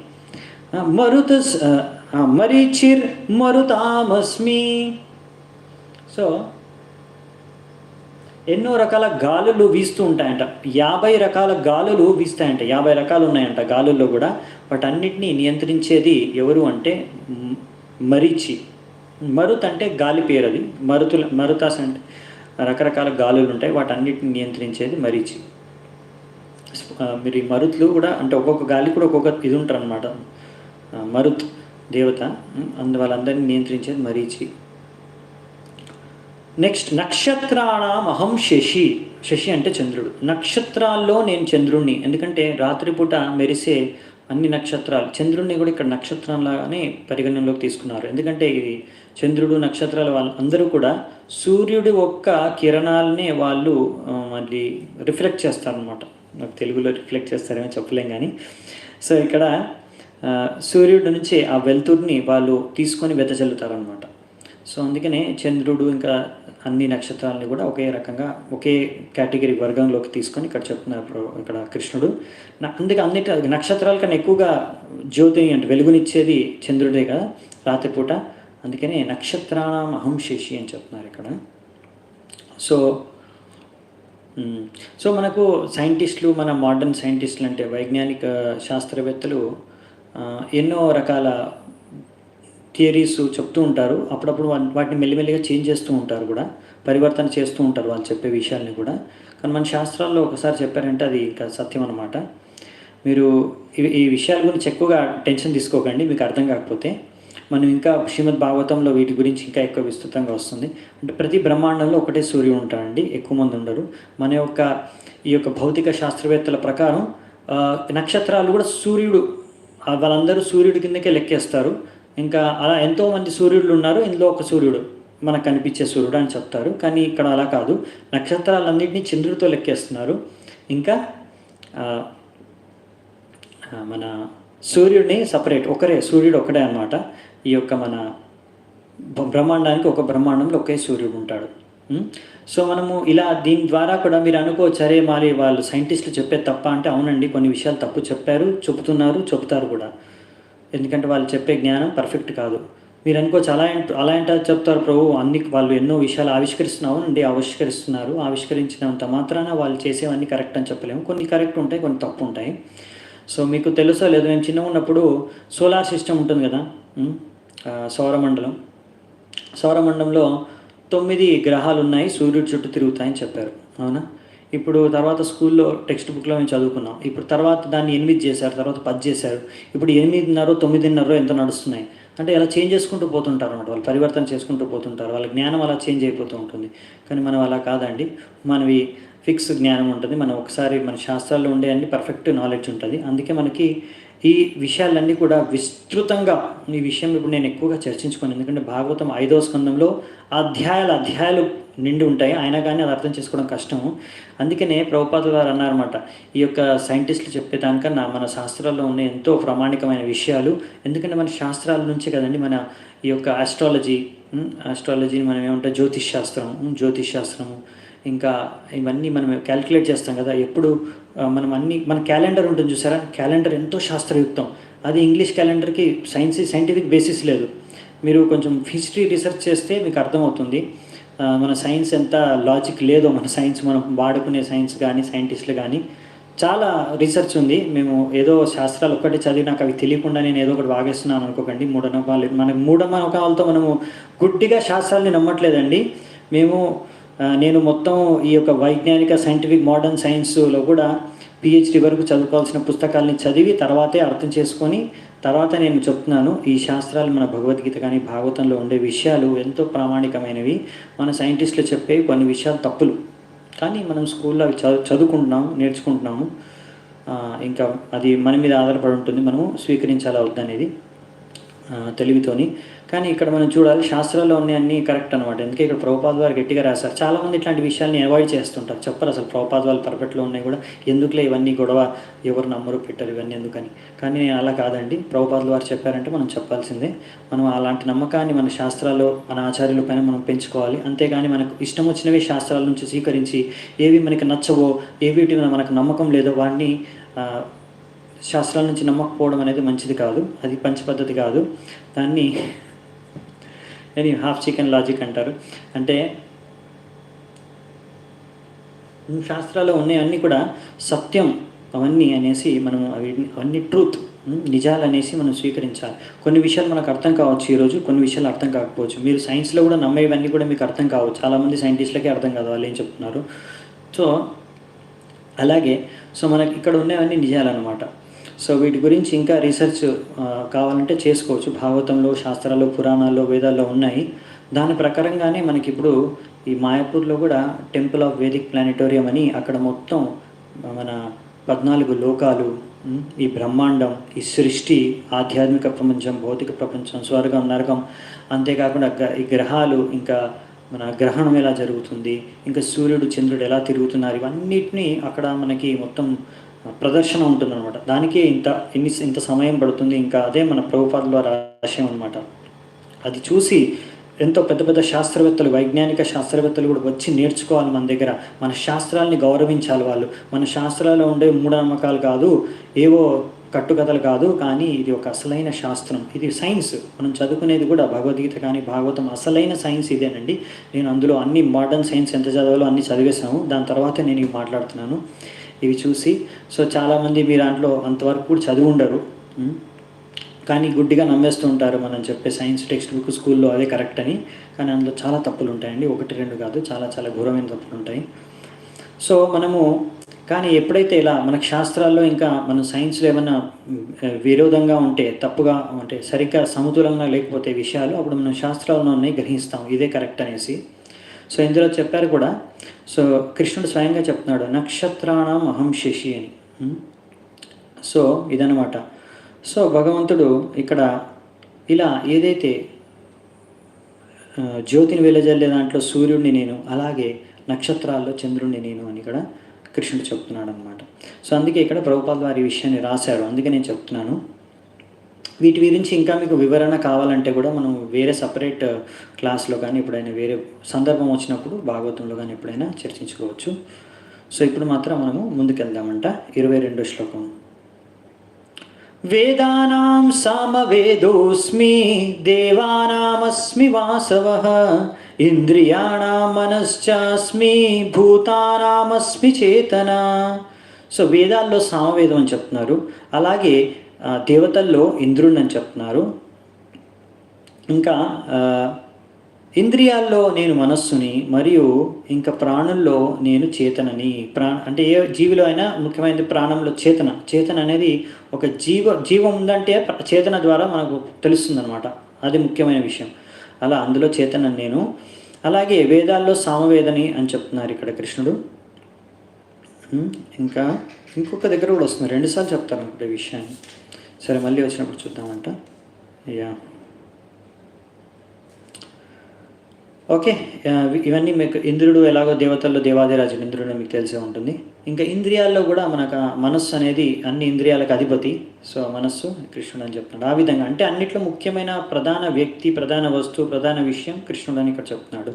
మరీచిర్ మరుతామస్మి. సో ఎన్నో రకాల గాలులు వీస్తూ ఉంటాయంట. 50 రకాల గాలులు వీస్తాయంట. 50 రకాలు ఉన్నాయంట గాలుల్లో కూడా. వాటన్నిటినీ నియంత్రించేది ఎవరు అంటే మరీచి. మరుత్ అంటే గాలి పేరు. అది మరుతాస్ అంటే రకరకాల గాలులు ఉంటాయి, వాటన్నిటిని నియంత్రించేది మరీచి. మీరు ఈ మరుతులు కూడా అంటే ఒక్కొక్క గాలి కూడా ఒక్కొక్క ఇది ఉంటారు అనమాట. మరుత్ దేవత, వాళ్ళందరినీ నియంత్రించేది మరీచి. నెక్స్ట్ నక్షత్రాణం అహం శశి. శశి అంటే చంద్రుడు. నక్షత్రాల్లో నేను చంద్రుణ్ణి. ఎందుకంటే రాత్రిపూట మెరిసే అన్ని నక్షత్రాలు, చంద్రుడిని కూడా ఇక్కడ నక్షత్రంలాగానే పరిగణనలోకి తీసుకున్నారు. ఎందుకంటే ఇది చంద్రుడు నక్షత్రాలు వాళ్ళందరూ కూడా సూర్యుడి ఒక్క కిరణాలనే వాళ్ళు మళ్ళీ రిఫ్లెక్ట్ చేస్తారనమాట. నాకు తెలుగులో రిఫ్లెక్ట్ చేస్తారేమో చెప్పలేం కానీ. సో ఇక్కడ సూర్యుడి నుంచి ఆ వెలుతురిని వాళ్ళు తీసుకొని వెదజల్లుతారనమాట. సో అందుకనే చంద్రుడు ఇంకా అన్ని నక్షత్రాలని కూడా ఒకే రకంగా ఒకే కేటగిరీ వర్గంలోకి తీసుకొని ఇక్కడ చెప్తున్నారు ఇక్కడ కృష్ణుడు. అందుకే అన్నిటి నక్షత్రాల కన్నా ఎక్కువగా జ్యోతిని అంటే వెలుగునిచ్చేది చంద్రుడే కదా రాత్రిపూట. అందుకనే నక్షత్రాణం అహం శశి అని చెప్తున్నారు ఇక్కడ. సో మనకు సైంటిస్టులు, మన మోడర్న్ సైంటిస్టులు అంటే వైజ్ఞానిక శాస్త్రవేత్తలు ఎన్నో రకాల థియరీస్ చెప్తూ ఉంటారు. అప్పుడప్పుడు వాటిని మెల్లిమెల్లిగా చేంజ్ చేస్తూ ఉంటారు కూడా, పరివర్తన చేస్తూ ఉంటారు వాళ్ళు చెప్పే విషయాల్ని కూడా. కానీ మన శాస్త్రాల్లో ఒకసారి చెప్పారంటే అది ఇంకా సత్యం అన్నమాట. మీరు ఈ విషయాల గురించి ఎక్కువగా టెన్షన్ తీసుకోకండి, మీకు అర్థం కాకపోతే. మనం ఇంకా శ్రీమద్ భాగవతంలో వీటి గురించి ఇంకా ఎక్కువ విస్తృతంగా వస్తుంది. అంటే ప్రతి బ్రహ్మాండంలో ఒకటే సూర్యుడు ఉంటాడండి, ఎక్కువ మంది ఉండరు. మన ఈ యొక్క భౌతిక శాస్త్రవేత్తల ప్రకారం నక్షత్రాలు కూడా సూర్యుడు, వాళ్ళందరూ సూర్యుడి కిందకే లెక్కేస్తారు. ఇంకా అలా ఎంతోమంది సూర్యుడు ఉన్నారు, ఇందులో ఒక సూర్యుడు మనకు కనిపించే సూర్యుడు అని చెప్తారు. కానీ ఇక్కడ అలా కాదు, నక్షత్రాలన్నింటినీ చంద్రుడితో లెక్కేస్తున్నారు. ఇంకా మన సూర్యుడిని సపరేట్, సూర్యుడు ఒకడే అన్నమాట. ఈ యొక్క మన బ్రహ్మాండానికి ఒక బ్రహ్మాండంలో ఒకే సూర్యుడు ఉంటాడు. సో మనము ఇలా దీని ద్వారా కూడా మీరు అనుకోవచ్చు, సరే మరి వాళ్ళు సైంటిస్టులు చెప్పేది తప్ప అంటే, అవునండి కొన్ని విషయాలు తప్పు చెప్పారు, చెబుతారు కూడా. ఎందుకంటే వాళ్ళు చెప్పే జ్ఞానం పర్ఫెక్ట్ కాదు. మీరు అనుకోవచ్చు అలా ఏంటో చెప్తారు ప్రభు, వాళ్ళు ఎన్నో విషయాలు ఆవిష్కరిస్తున్నారు. ఆవిష్కరించినంత మాత్రాన వాళ్ళు చేసేవన్నీ కరెక్ట్ అని చెప్పలేము. కొన్ని కరెక్ట్ ఉంటాయి, కొన్ని తప్పు ఉంటాయి. సో మీకు తెలుసో లేదు, మేము చిన్నగా ఉన్నప్పుడు సోలార్ సిస్టమ్ ఉంటుంది కదా, సౌరమండలంలో 9 గ్రహాలు ఉన్నాయి, సూర్యుడి చుట్టూ తిరుగుతాయని చెప్పారు. అవునా? ఇప్పుడు తర్వాత స్కూల్లో టెక్స్ట్ బుక్లో మేము చదువుకున్నాం. ఇప్పుడు తర్వాత దాన్ని 8 చేశారు, తర్వాత 10 చేశారు. ఇప్పుడు 8:30, 9:30 ఎంత నడుస్తున్నాయి. అంటే అలా చేంజ్ చేసుకుంటూ పోతుంటారు అన్నమాట. వాళ్ళు పరివర్తన చేసుకుంటూ పోతుంటారు. వాళ్ళ జ్ఞానం అలా చేంజ్ అయిపోతూ ఉంటుంది. కానీ మనం అలా కాదండి. మనవి ఫిక్స్ జ్ఞానం ఉంటుంది. మనం ఒకసారి మన శాస్త్రాల్లో ఉండే అన్ని పర్ఫెక్ట్ నాలెడ్జ్ ఉంటుంది. అందుకే మనకి ఈ విషయాలన్నీ కూడా విస్తృతంగా ఈ విషయం ఇప్పుడు నేను ఎక్కువగా చర్చించుకోను. ఎందుకంటే భాగవతం 5వ స్కందంలో అధ్యాయాలు నిండి ఉంటాయి. అయినా కానీ అది అర్థం చేసుకోవడం కష్టము. అందుకనే ప్రభుపాదుల వారు అన్నారన్నమాట, ఈ యొక్క సైంటిస్టులు చెప్పేదానికన్నా మన శాస్త్రాల్లో ఉన్న ఎంతో ప్రామాణికమైన విషయాలు. ఎందుకంటే మన శాస్త్రాల నుంచే కదండి మన ఈ యొక్క ఆస్ట్రాలజీని మనం ఏమంటే జ్యోతిష్ శాస్త్రము ఇంకా ఇవన్నీ మనం క్యాలిక్యులేట్ చేస్తాం కదా. ఎప్పుడు మనం మన క్యాలెండర్ ఉంటుంది చూసారా, క్యాలెండర్ ఎంతో శాస్త్రయుక్తం. అది ఇంగ్లీష్ క్యాలెండర్కి సైంటిఫిక్ బేసిస్ లేదు. మీరు కొంచెం హిస్టరీ రీసెర్చ్ చేస్తే మీకు అర్థమవుతుంది మన సైన్స్ ఎంత లాజిక్ లేదో. మనం వాడుకునే సైన్స్ కానీ సైంటిస్టులు కానీ చాలా రీసెర్చ్ ఉంది. మేము ఏదో శాస్త్రాలు ఒక్కటి చదివి నాకు అవి తెలియకుండా నేను ఏదో ఒకటి వాగేస్తున్నాను అనుకోకండి. మూఢనమ్మకాలతో మనము గుడ్డిగా శాస్త్రాలని నమ్మట్లేదండి. నేను మొత్తం ఈ యొక్క వైజ్ఞానిక సైంటిఫిక్ మోడర్న్ సైన్స్లో కూడా పిహెచ్డి వరకు చదువుకోవాల్సిన పుస్తకాలని చదివి తర్వాతే అర్థం చేసుకొని తర్వాత నేను చెప్తున్నాను. ఈ శాస్త్రాలు మన భగవద్గీత కానీ భాగవతంలో ఉండే విషయాలు ఎంతో ప్రామాణికమైనవి. మన సైంటిస్టులు చెప్పే కొన్ని విషయాలు తప్పులు, కానీ మనం స్కూల్లో అవి చదువుకుంటున్నాము, నేర్చుకుంటున్నాము. ఇంకా అది మన మీద ఆధారపడి ఉంటుంది, మనము స్వీకరించాలా వద్దనేది తెలివితోని. కానీ ఇక్కడ మనం చూడాలి శాస్త్రాల్లో ఉన్న అన్నీ కరెక్ట్ అనమాట. ఎందుకంటే ఇక్కడ ప్రభుపాద వారు గట్టిగా రాశారు. చాలామంది ఇట్లాంటి విషయాల్ని అవాయిడ్ చేస్తుంటారు, చెప్పరు అసలు ప్రభుపాద వాళ్ళు పర్ఫెక్ట్లో ఉన్నాయి కూడా, ఎందుకులే ఇవన్నీ గొడవ, ఎవరు నమ్మరు పెట్టరు ఇవన్నీ ఎందుకని. కానీ నేను అలా కాదండి, ప్రభుపాద వారు చెప్పారంటే మనం చెప్పాల్సిందే. మనం అలాంటి నమ్మకాన్ని మన శాస్త్రాల్లో మన ఆచార్యుల పైన మనం పెంచుకోవాలి. అంతేగాని మనకు ఇష్టం వచ్చినవి శాస్త్రాల నుంచి స్వీకరించి ఏవి మనకి నచ్చవో, ఏవిటి మనకు నమ్మకం లేదో వాడిని శాస్త్రాల నుంచి నమ్మకపోవడం అనేది మంచిది కాదు. అది మంచి పద్ధతి కాదు. దాన్ని హాఫ్ చికెన్ లాజిక్ అంటారు. అంటే శాస్త్రాల్లో ఉన్నాయన్నీ కూడా సత్యం అవన్నీ అనేసి మనం అవన్నీ ట్రూత్, నిజాలు అనేసి మనం స్వీకరించాలి. కొన్ని విషయాలు మనకు అర్థం కావచ్చు ఈరోజు, కొన్ని విషయాలు అర్థం కాకపోవచ్చు. మీరు సైన్స్లో కూడా నమ్మేవన్నీ కూడా మీకు అర్థం కావచ్చు. చాలామంది సైంటిస్టులకే అర్థం కాదు వాళ్ళు ఏం చెప్తున్నారు. సో అలాగే మనకి ఇక్కడ ఉన్నవన్నీ నిజాలన్నమాట. సో వీటి గురించి ఇంకా రీసెర్చ్ కావాలంటే చేసుకోవచ్చు. భాగవతంలో, శాస్త్రాల్లో, పురాణాల్లో, వేదాల్లో ఉన్నాయి. దాని ప్రకారంగానే మనకి ఇప్పుడు ఈ మాయాపూర్లో కూడా టెంపుల్ ఆఫ్ వేదిక్ ప్లానిటోరియం అని అక్కడ మొత్తం మన 14 లోకాలు, ఈ బ్రహ్మాండం, ఈ సృష్టి, ఆధ్యాత్మిక ప్రపంచం, భౌతిక ప్రపంచం, స్వర్గం, నరకం, అంతేకాకుండా ఈ గ్రహాలు, ఇంకా మన గ్రహణం ఎలా జరుగుతుంది, ఇంకా సూర్యుడు చంద్రుడు ఎలా తిరుగుతున్నారు, ఇవన్నిటినీ అక్కడ మనకి మొత్తం ప్రదర్శన ఉంటుందన్నమాట. దానికే ఇంత సమయం పడుతుంది. ఇంకా అదే మన ప్రభుపాదుల ద్వారా ఆశయం అనమాట. అది చూసి ఎంతో పెద్ద పెద్ద శాస్త్రవేత్తలు, వైజ్ఞానిక శాస్త్రవేత్తలు కూడా వచ్చి నేర్చుకోవాలి మన దగ్గర. మన శాస్త్రాలని గౌరవించాలి వాళ్ళు. మన శాస్త్రాల్లో ఉండే మూఢనమ్మకాలు కాదు, ఏవో కట్టుకథలు కాదు, కానీ ఇది ఒక అసలైన శాస్త్రం, ఇది సైన్స్. మనం చదువుకునేది కూడా భగవద్గీత కానీ భాగవతం అసలైన సైన్స్ ఇదేనండి. నేను అందులో అన్ని మోడర్న్ సైన్స్ ఎంత చదవాలో అన్ని చదివేశాము. దాని తర్వాత నేను ఇవి మాట్లాడుతున్నాను ఇవి చూసి. సో చాలామంది మీ దాంట్లో అంతవరకు కూడా చదివి ఉండరు, కానీ గుడ్డిగా నమ్మేస్తూ ఉంటారు మనం చెప్పే సైన్స్ టెక్స్ట్ బుక్ స్కూల్లో అదే కరెక్ట్ అని. కానీ అందులో చాలా తప్పులు ఉంటాయండి, 1-2 కాదు, చాలా చాలా ఘోరమైన తప్పులు ఉంటాయి. సో కానీ ఎప్పుడైతే ఇలా మనకు శాస్త్రాల్లో ఇంకా మనం సైన్స్లో ఏమైనా విరోధంగా ఉంటే, తప్పుగా ఉంటే, సరిగ్గా సమతులంగా లేకపోతే విషయాలు, అప్పుడు మనం శాస్త్రాల్లో ఉన్నాయి గ్రహిస్తాం ఇదే కరెక్ట్ అనేసి. సో ఇందులో చెప్పారు కూడా. సో కృష్ణుడు స్వయంగా చెప్తున్నాడు, నక్షత్రాణం అహం శశి అని. సో ఇదనమాట. సో భగవంతుడు ఇక్కడ ఇలా ఏదైతే జ్యోతిని వెలజల్లే దాంట్లో సూర్యుడిని నేను, అలాగే నక్షత్రాల్లో చంద్రుడిని నేను అని ఇక్కడ కృష్ణుడు చెప్తున్నాడు అనమాట. సో అందుకే ఇక్కడ ప్రభుపాద వారి ఈ విషయాన్ని రాశారు. అందుకే నేను చెప్తున్నాను. వీటి గురించి ఇంకా మీకు వివరణ కావాలంటే కూడా మనం వేరే సపరేట్ క్లాస్లో కానీ ఎప్పుడైనా వేరే సందర్భం వచ్చినప్పుడు భాగవతంలో కానీ ఎప్పుడైనా చర్చించుకోవచ్చు. సో ఇప్పుడు మాత్రం మనము ముందుకెళ్దామంట. 22వ శ్లోకం. వేదానాం సామవేదోస్మి దేవానామస్మి వాసవః ఇంద్రియాణాం మనశ్చాస్మి భూతానామస్మి చేతన. సో వేదాల్లో సామవేదం అని చెప్తున్నారు, అలాగే దేవతల్లో ఇంద్రుడిని అని చెప్తున్నారు, ఇంకా ఇంద్రియాల్లో నేను మనస్సుని, మరియు ఇంకా ప్రాణుల్లో నేను చేతనని. అంటే ఏ జీవిలో అయినా ముఖ్యమైనది ప్రాణంలో చేతన. చేతన అనేది ఒక జీవం ఉందంటే చేతన ద్వారా మనకు తెలుస్తుందన్నమాట. అది ముఖ్యమైన విషయం. అలా అందులో చేతనని నేను. అలాగే వేదాల్లో సామవేదని అని చెప్తున్నారు ఇక్కడ కృష్ణుడు. ఇంకా ఇంకొక దగ్గర కూడా వస్తుంది, 2 సార్లు చెప్తారు అనుకుంటే ఈ విషయాన్ని. సరే, మళ్ళీ వచ్చినప్పుడు చూద్దామంట. ఓకే, ఇవన్నీ మీకు ఇంద్రుడు ఎలాగో దేవతల్లో దేవాదిరాజు ఇంద్రుడు మీకు తెలిసే ఉంటుంది. ఇంకా ఇంద్రియాల్లో కూడా మనకు మనస్సు అనేది అన్ని ఇంద్రియాలకు అధిపతి. సో మనస్సు కృష్ణుడు అని చెప్తున్నాడు. ఆ విధంగా అంటే అన్నిట్లో ముఖ్యమైన ప్రధాన వ్యక్తి, ప్రధాన వస్తువు, ప్రధాన విషయం కృష్ణుడు అని ఇక్కడ చెప్తున్నాడు.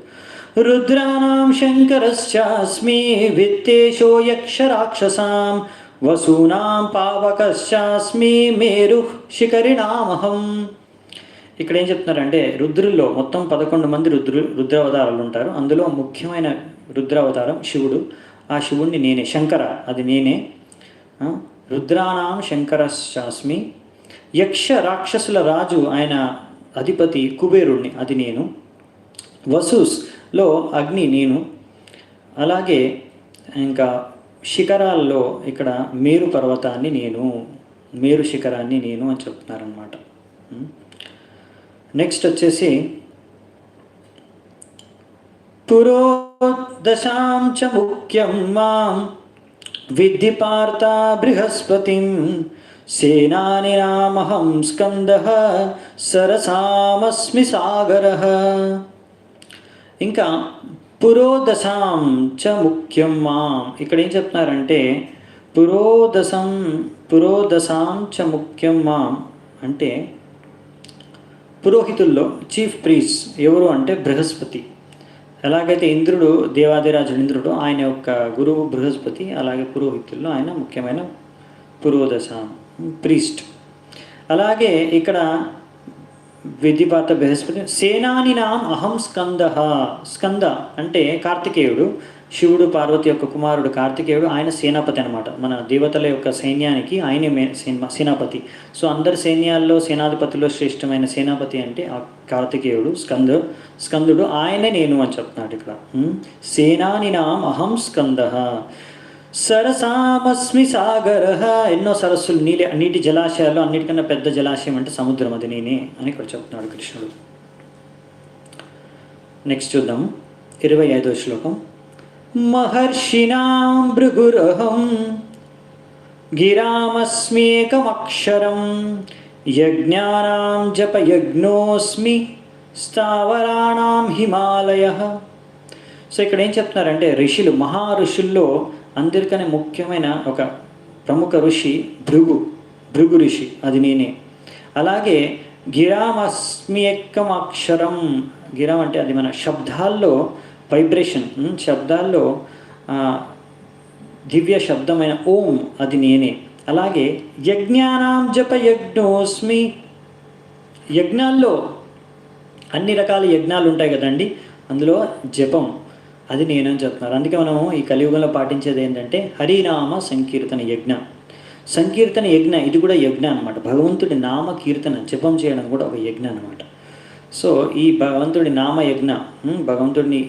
రుద్రాణం శంకరశ్చాస్మి విత్తేశో యక్ష రాక్షసాం వసూనాం పావకశ్చాస్మి మేరు శిఖరిణామహం. ఇక్కడ ఏం చెప్తున్నారంటే రుద్రుల్లో మొత్తం 11 మంది రుద్రావతారాలు ఉంటారు. అందులో ముఖ్యమైన రుద్రావతారం శివుడు. ఆ శివుణ్ణి నేనే, శంకర అది నేనే. రుద్రాణం శంకరశాస్మి. యక్ష రాక్షసుల రాజు ఆయన అధిపతి కుబేరుణ్ణి, అది నేను. వసుస్లో అగ్ని నేను. అలాగే ఇంకా శిఖరాల్లో ఇక్కడ మేరు పర్వతాన్ని నేను, మేరు శిఖరాన్ని నేను అని చెప్తున్నారనమాట. నెక్స్ట్ వచ్చేసి పురోదశాం చ ముఖ్యం మాం విద్ధి పార్థ బృహస్పతిం సేనానినామహం స్కందః సరసామస్మి సాగరః. ఇంకా పురోదశాం చ ముఖ్యం మాం, ఇక్కడ ఏం చెప్తున్నారంటే పురోదశాం చ ముఖ్యం మాం అంటే పురోహితుల్లో చీఫ్ ప్రీస్ట్ ఎవరు అంటే బృహస్పతి. ఎలాగైతే ఇంద్రుడు దేవాదిరాజు ఇంద్రుడు, ఆయన యొక్క గురువు బృహస్పతి, అలాగే పురోహితుల్లో ఆయన ముఖ్యమైన పురోదశ ప్రీస్ట్. అలాగే ఇక్కడ విధిపాత బృహస్పతి. సేనానినాం అహం స్కంద అంటే కార్తికేయుడు, శివుడు పార్వతి యొక్క కుమారుడు కార్తికేయుడు, ఆయన సేనాపతి అనమాట. మన దేవతల యొక్క సైన్యానికి ఆయనే సేనాపతి. సో అందరి సైన్యాల్లో సేనాధిపతిలో శ్రేష్టమైన సేనాపతి అంటే ఆ కార్తికేయుడు, స్కందుడు, ఆయనే నేను అని చెప్తున్నాడు ఇక్కడ. సేనానినాం అహం స్కంద సరసామస్మి సాగర. ఎన్నో సరస్సులు, నీటి జలాశయాలు, అన్నిటికన్నా పెద్ద జలాశయం అంటే సముద్రం, అది నేనే అని ఇక్కడ చెప్తున్నాడు కృష్ణుడు. నెక్స్ట్ చూద్దాం 25వ శ్లోకం. మహర్షిణాం భృగురహం గిరామస్మేకమక్షరం యజ్ఞానాం జపయజ్ఞోస్మి స్థావరాణాం హిమాలయః. సో ఇక్కడ ఏం చెప్తున్నారంటే ఋషులు, మహారుషుల్లో అందరికనే ముఖ్యమైన ఒక ప్రముఖ ఋషి భృగు ఋషి, అది నేనే. అలాగే గిరామస్మ్యేకమక్షరం, గిరం అంటే అది మన శబ్దాల్లో వైబ్రేషన్, శబ్దాల్లో దివ్య శబ్దమైన ఓం, అది నేనే. అలాగే యజ్ఞానాం జపయజ్ఞోస్మి, యజ్ఞాల్లో అన్ని రకాల యజ్ఞాలు ఉంటాయి కదండి, అందులో జపం అది నేనని చెప్తున్నారు. అందుకే మనం ఈ కలియుగంలో పాటించేది ఏంటంటే హరినామ సంకీర్తన యజ్ఞ, ఇది కూడా యజ్ఞ అనమాట. భగవంతుడి నామ కీర్తన జపం చేయడం కూడా ఒక యజ్ఞ అనమాట. సో ఈ భగవంతుడి నామయజ్ఞ, భగవంతుడిని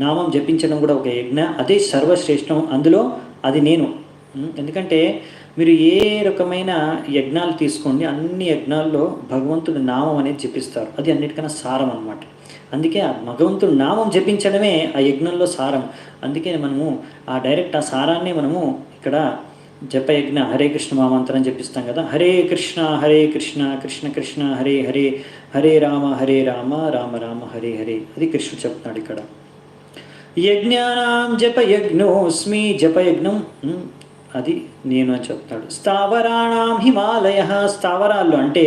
నామం జపించడం కూడా ఒక యజ్ఞ, అదే సర్వశ్రేష్టం. అందులో అది నేను. ఎందుకంటే మీరు ఏ రకమైన యజ్ఞాలు తీసుకోండి, అన్ని యజ్ఞాల్లో భగవంతుడి నామం అనేది జపిస్తారు. అది అన్నిటికన్నా సారం అనమాట. అందుకే ఆ భగవంతుడి నామం జపించడమే ఆ యజ్ఞంలో సారం. అందుకే మనము డైరెక్ట్ ఆ సారాన్ని మనము ఇక్కడ జపయజ్ఞ హరే కృష్ణ మహామంత్రం జపిస్తాం కదా. హరే కృష్ణ కృష్ణ కృష్ణ హరే హరే, హరే రామ రామ రామ హరే హరే, అది కృష్ణుడు చెప్తున్నాడు ఇక్కడ. యజ్ఞానాం జపయజ్ఞోస్మి, జపయజ్ఞం అది నేను అని చెప్తాడు. స్థావరాణాం హిమాలయ, స్థావరాల్లో అంటే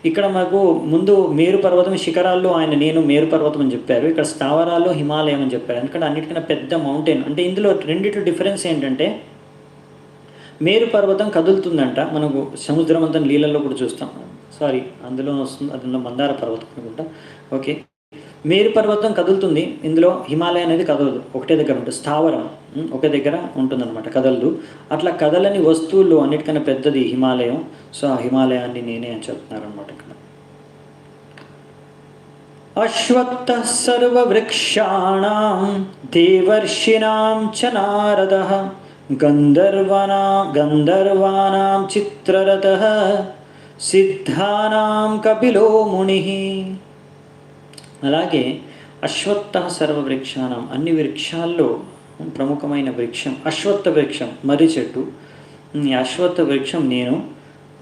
ఇక్కడ మాకు ముందు మేరు పర్వతం శిఖరాల్లో ఆయన నేను మేరు పర్వతం అని చెప్పారు, ఇక్కడ స్థావరాల్లో హిమాలయం అని చెప్పారు. ఎందుకంటే అన్నిటికన్నా పెద్ద మౌంటైన్. అంటే ఇందులో రెండిట్లో డిఫరెన్స్ ఏంటంటే మేరు పర్వతం కదులుతుందంట, మనకు సముద్రం అంతా నీళ్ళల్లో కూడా చూస్తాం. అందులో వస్తుంది, అందులో మందార పర్వతం అనుకుంటా. ఓకే, మేరు పర్వతం కదులుతుంది, ఇందులో హిమాలయం అనేది కదలదు, ఒకటే దగ్గర ఉంటుంది. స్థావరం ఒకే దగ్గర ఉంటుందన్నమాట, కదలదు. అట్లా కదలని వస్తువుల్లో అన్నిటికన్నా పెద్దది హిమాలయం. సో ఆ హిమాలయాన్ని నేనే అని చెప్తున్నారు అనమాట ఇక్కడ. అశ్వత్థః సర్వవృక్షాణాం దేవర్షిణాం చ నారదః గంధర్వానాం చిత్రరథః సిద్ధానాం కపిలో మునిః. అలాగే అశ్వత్థ సర్వవృక్షాణం, అన్ని వృక్షాల్లో ప్రముఖమైన వృక్షం అశ్వత్థ వృక్షం, మర్రి చెట్టు. ఈ అశ్వత్థ వృక్షం నేను,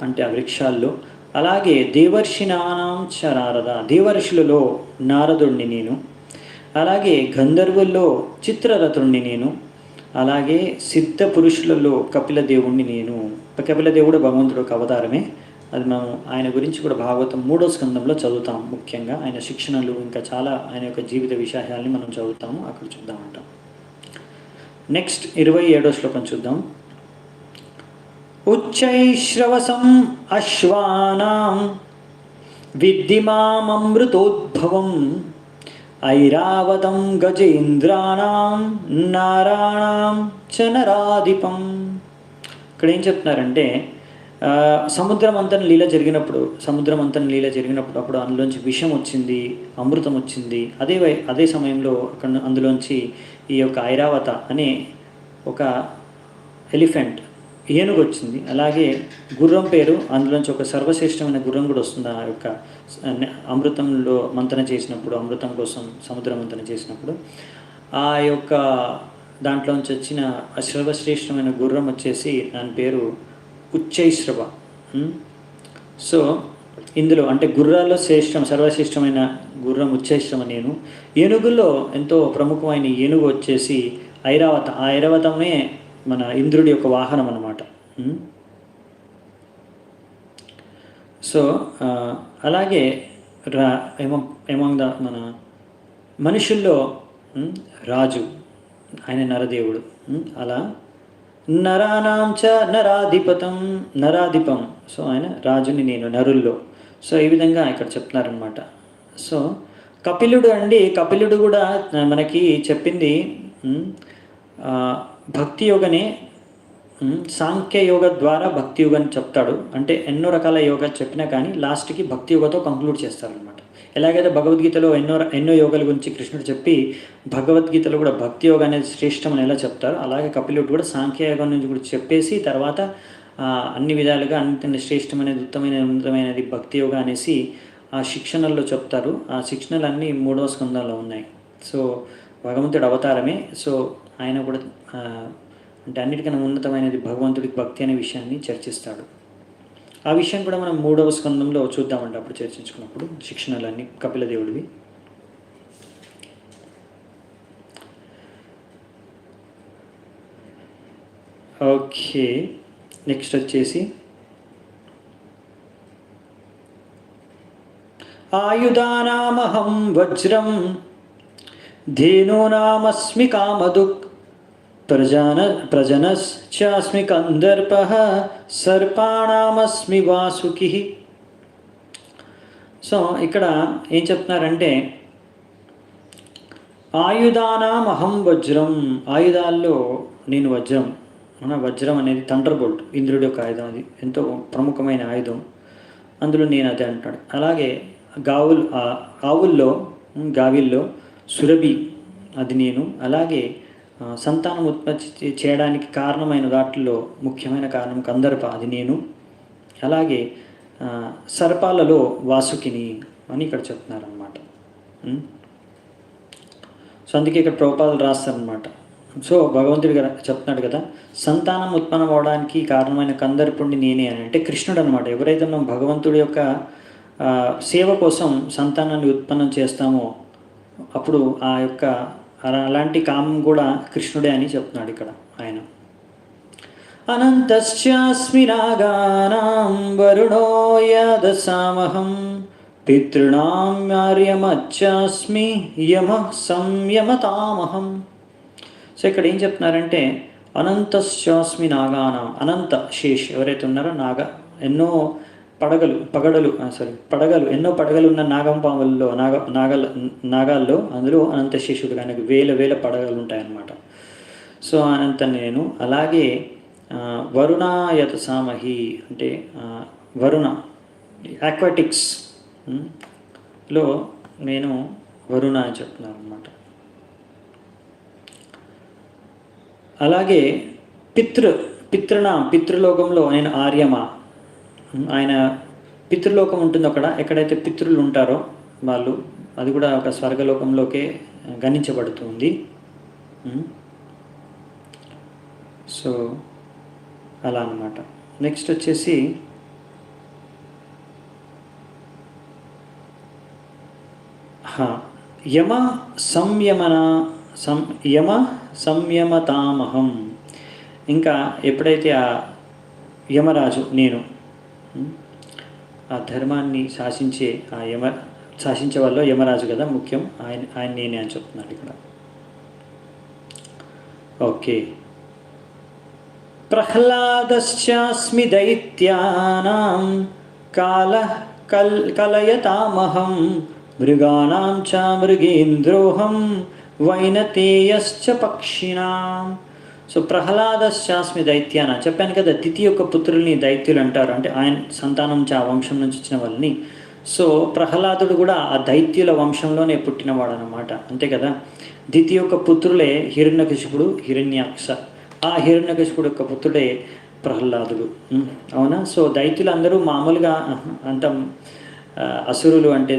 అంటే ఆ వృక్షాల్లో. అలాగే దేవర్షినానాం చ నారద, దేవర్షులలో నారదుణ్ణి నేను. అలాగే గంధర్వుల్లో చిత్రరథుణ్ణి నేను. అలాగే సిద్ధ పురుషులలో కపిల దేవుణ్ణి నేను. కపిల దేవుడు భగవంతుడు ఒక అవతారమే. అది మనం ఆయన గురించి కూడా భాగవతం 3వ స్కందంలో చదువుతాం. ముఖ్యంగా ఆయన శిక్షణలు, ఇంకా చాలా ఆయన యొక్క జీవిత విషయాల్ని మనం చదువుతాము, అక్కడ చూద్దామంటాం. నెక్స్ట్ 27వ శ్లోకం చూద్దాం. ఉచ్చైశ్రవసం అశ్వానాం విద్ధి మామృతోద్భవం ఐరావతం గజేంద్రాణం నారాణం చ నరాధిపం. ఇక్కడ ఏం చెప్తున్నారంటే, సముద్రం అంతన లీల జరిగినప్పుడు అప్పుడు అందులోంచి విషం వచ్చింది, అమృతం వచ్చింది. అదే సమయంలో అక్కడ అందులోంచి ఈ యొక్క ఐరావత అనే ఒక ఎలిఫెంట్, ఏనుగు వచ్చింది. అలాగే గుర్రం పేరు, అందులోంచి ఒక సర్వశ్రేష్టమైన గుర్రం కూడా వస్తుంది. ఆ యొక్క అమృతంలో మంతన చేసినప్పుడు, అమృతం కోసం సముద్రం మంతన చేసినప్పుడు ఆ యొక్క దాంట్లోంచి వచ్చిన సర్వశ్రేష్టమైన గుర్రం వచ్చేసి దాని పేరు ఉచ్చైశ్రవ. సో ఇందులో అంటే గుర్రాల్లో సర్వశ్రేష్టమైన గుర్రం ఉచ్చైశ్రవ నేను. ఏనుగుల్లో ఎంతో ప్రముఖమైన ఏనుగు వచ్చేసి ఐరావత. ఆ ఐరావతమే మన ఇంద్రుడి యొక్క వాహనం అన్నమాట. సో అలాగే మన మనుషుల్లో రాజు, ఆయన నరదేవుడు. అలా నరానాం చ నరాధిపం. సో ఆయన రాజుని నేను నరుల్లో. సో ఈ విధంగా ఇక్కడ చెప్తున్నారనమాట. సో కపిలుడు కూడా మనకి చెప్పింది భక్తి యోగనే, సాంఖ్య యోగ ద్వారా భక్తి యోగాన్ని చెప్తాడు. అంటే ఎన్నో రకాల యోగా చెప్పినా కానీ లాస్ట్కి భక్తి యోగతో కంక్లూడ్ చేస్తారనమాట. ఎలాగైతే భగవద్గీతలో ఎన్నో యోగాల గురించి కృష్ణుడు చెప్పి భగవద్గీతలో కూడా భక్తి యోగా అనేది శ్రేష్టం అని ఎలా చెప్తారో, అలాగే కపిలుడు కూడా సాంఖ్య యోగం నుంచి కూడా చెప్పేసి తర్వాత అన్ని విధాలుగా అన్నింటినీ శ్రేష్టమైనది, ఉన్నతమైనది భక్తి యోగా అనేసి ఆ శిక్షణల్లో చెప్తారు. ఆ శిక్షణలన్నీ 3వ స్కందంలో ఉన్నాయి. సో భగవంతుడి అవతారమే. సో ఆయన కూడా అంటే అన్నిటికన్నా ఉన్నతమైనది భగవంతుడికి భక్తి అనే విషయాన్ని చర్చిస్తాడు. ఆ విషయం కూడా మనం 3వ స్కందంలో చూద్దామంటే అప్పుడు చర్చించుకున్నప్పుడు శిక్షణలన్నీ కపిల దేవుడివి. ఓకే, నెక్స్ట్ వచ్చేసి ఆయుధానామహం వజ్రం ధేనూనామస్మి కామదుక్ ప్రజనశ్చాస్మి కందర్పః సర్పాణామస్మి వాసుకి. సో ఇక్కడ ఏం చెప్తున్నారంటే, ఆయుధానాం అహం వజ్రం, ఆయుధాల్లో నేను వజ్రం. వజ్రం అనేది థండర్ బోల్ట్, ఇంద్రుడి యొక్క ఆయుధం. అది ఎంతో ప్రముఖమైన ఆయుధం, అందులో నేను అదే అంటాడు. అలాగే గావిల్లో సురభి, అది నేను. అలాగే సంతానం ఉత్పత్తి చేయడానికి కారణమైన వాటిల్లో ముఖ్యమైన కారణం కందర్ప, అది నేను. అలాగే సర్పాలలో వాసుకిని అని ఇక్కడ చెప్తున్నారనమాట. సో అందుకే ఇక్కడ ప్రభుపాదులు రాస్తారనమాట. సో భగవంతుడి చెప్తున్నాడు కదా, సంతానం ఉత్పన్నం అవడానికి కారణమైన కందర్పుణ్ణి నేనే అని. అంటే కృష్ణుడు అనమాట. ఎవరైతే మనం భగవంతుడి యొక్క సేవ కోసం సంతానాన్ని ఉత్పన్నం చేస్తామో అప్పుడు ఆ యొక్క అలాంటి కామం కూడా కృష్ణుడే అని చెప్తున్నాడు ఇక్కడ ఆయన. అనంతశ్చాస్మి నాగానాం వరుణో యాదసామహం పితృణాం ఆర్యమచ్చాస్మి యమః సంయమతామహం. సో ఇక్కడ ఏం చెప్తున్నారంటే, అనంతశ్చాస్మి నాగానాం, అనంత శేష్ ఎవరైతే ఉన్నారో ఎన్నో పడగలు ఎన్నో పడగలు ఉన్న నాగంపాములలో నాగాల్లో అందులో అనంత శేషుడు, ఆయనకు వేల పడగలు ఉంటాయన్నమాట. సో అనంత నేను. అలాగే వరుణాయత సామహి అంటే వరుణ ఆక్వాటిక్స్ లో నేను వరుణ అని చెప్తున్నాను అనమాట. అలాగే పితృలోకంలో నేను ఆర్యమా. ఆయన పితృలోకం ఉంటుంది అక్కడ, ఎక్కడైతే పితృలు ఉంటారో వాళ్ళు, అది కూడా ఒక స్వర్గలోకంలోకే గణించబడుతుంది. సో అలా అన్నమాట. నెక్స్ట్ వచ్చేసి యమ సంయమతామహం. ఇంకా ఎప్పుడైతే ఆ యమరాజు, నేను ఆ ధర్మాన్ని శాసించే వాళ్ళు యమరాజు కదా ముఖ్యం, ఆయన నేనే అని చెప్తున్నాడు ఇక్కడ. ఓకే. ప్రహ్లాదశ్చాస్మి దైత్యానాం కలయతామహం మృగాణాం చ మృగేంద్రోహం వైనతేయశ్చ పక్షిణాం. సో ప్రహ్లాదశ్చాస్మి దైత్యాన చెప్పాను కదా, తిథి యొక్క పుత్రుల్ని దైత్యులు అంటారు, అంటే ఆయన సంతానం ఆ వంశం నుంచి వచ్చిన వాళ్ళని. సో ప్రహ్లాదుడు కూడా ఆ దైత్యుల వంశంలోనే పుట్టినవాడు అనమాట, అంతే కదా. దితి యొక్క పుత్రులే హిరణ్యకశిపుడు, హిరణ్యాక్ష. ఆ హిరణ్యకశిపుడు యొక్క పుత్రుడే ప్రహ్లాదుడు, అవునా. సో దైత్యులు అందరూ మామూలుగా అంత అసురులు, అంటే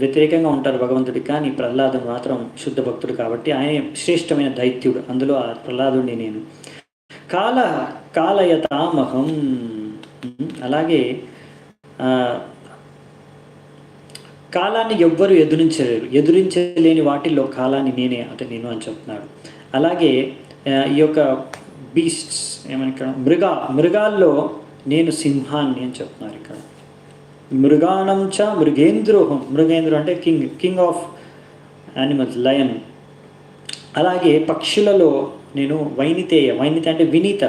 వ్యతిరేకంగా ఉంటారు భగవంతుడికి, కానీ ప్రహ్లాదుడు మాత్రం శుద్ధ భక్తుడు కాబట్టి ఆయన శ్రేష్టమైన దైత్యుడు. అందులో ఆ ప్రహ్లాదుడిని నేను. కాలయతామహం. అలాగే కాలాన్ని ఎవ్వరు ఎదురించలేని వాటిల్లో కాలాన్ని నేనే, అంటే నేను అని చెప్తున్నాడు. అలాగే ఈ యొక్క బీస్ట్స్ ఏమని ఇక్కడ మృగాల్లో నేను సింహాన్ని అని చెప్తున్నారు ఇక్కడ. మృగాణం చ మృగేంద్రోహం. మృగేంద్రు అంటే కింగ్ ఆఫ్ యానిమల్స్, లయన్. అలాగే పక్షులలో నేను వైనితేయ అంటే వినీత,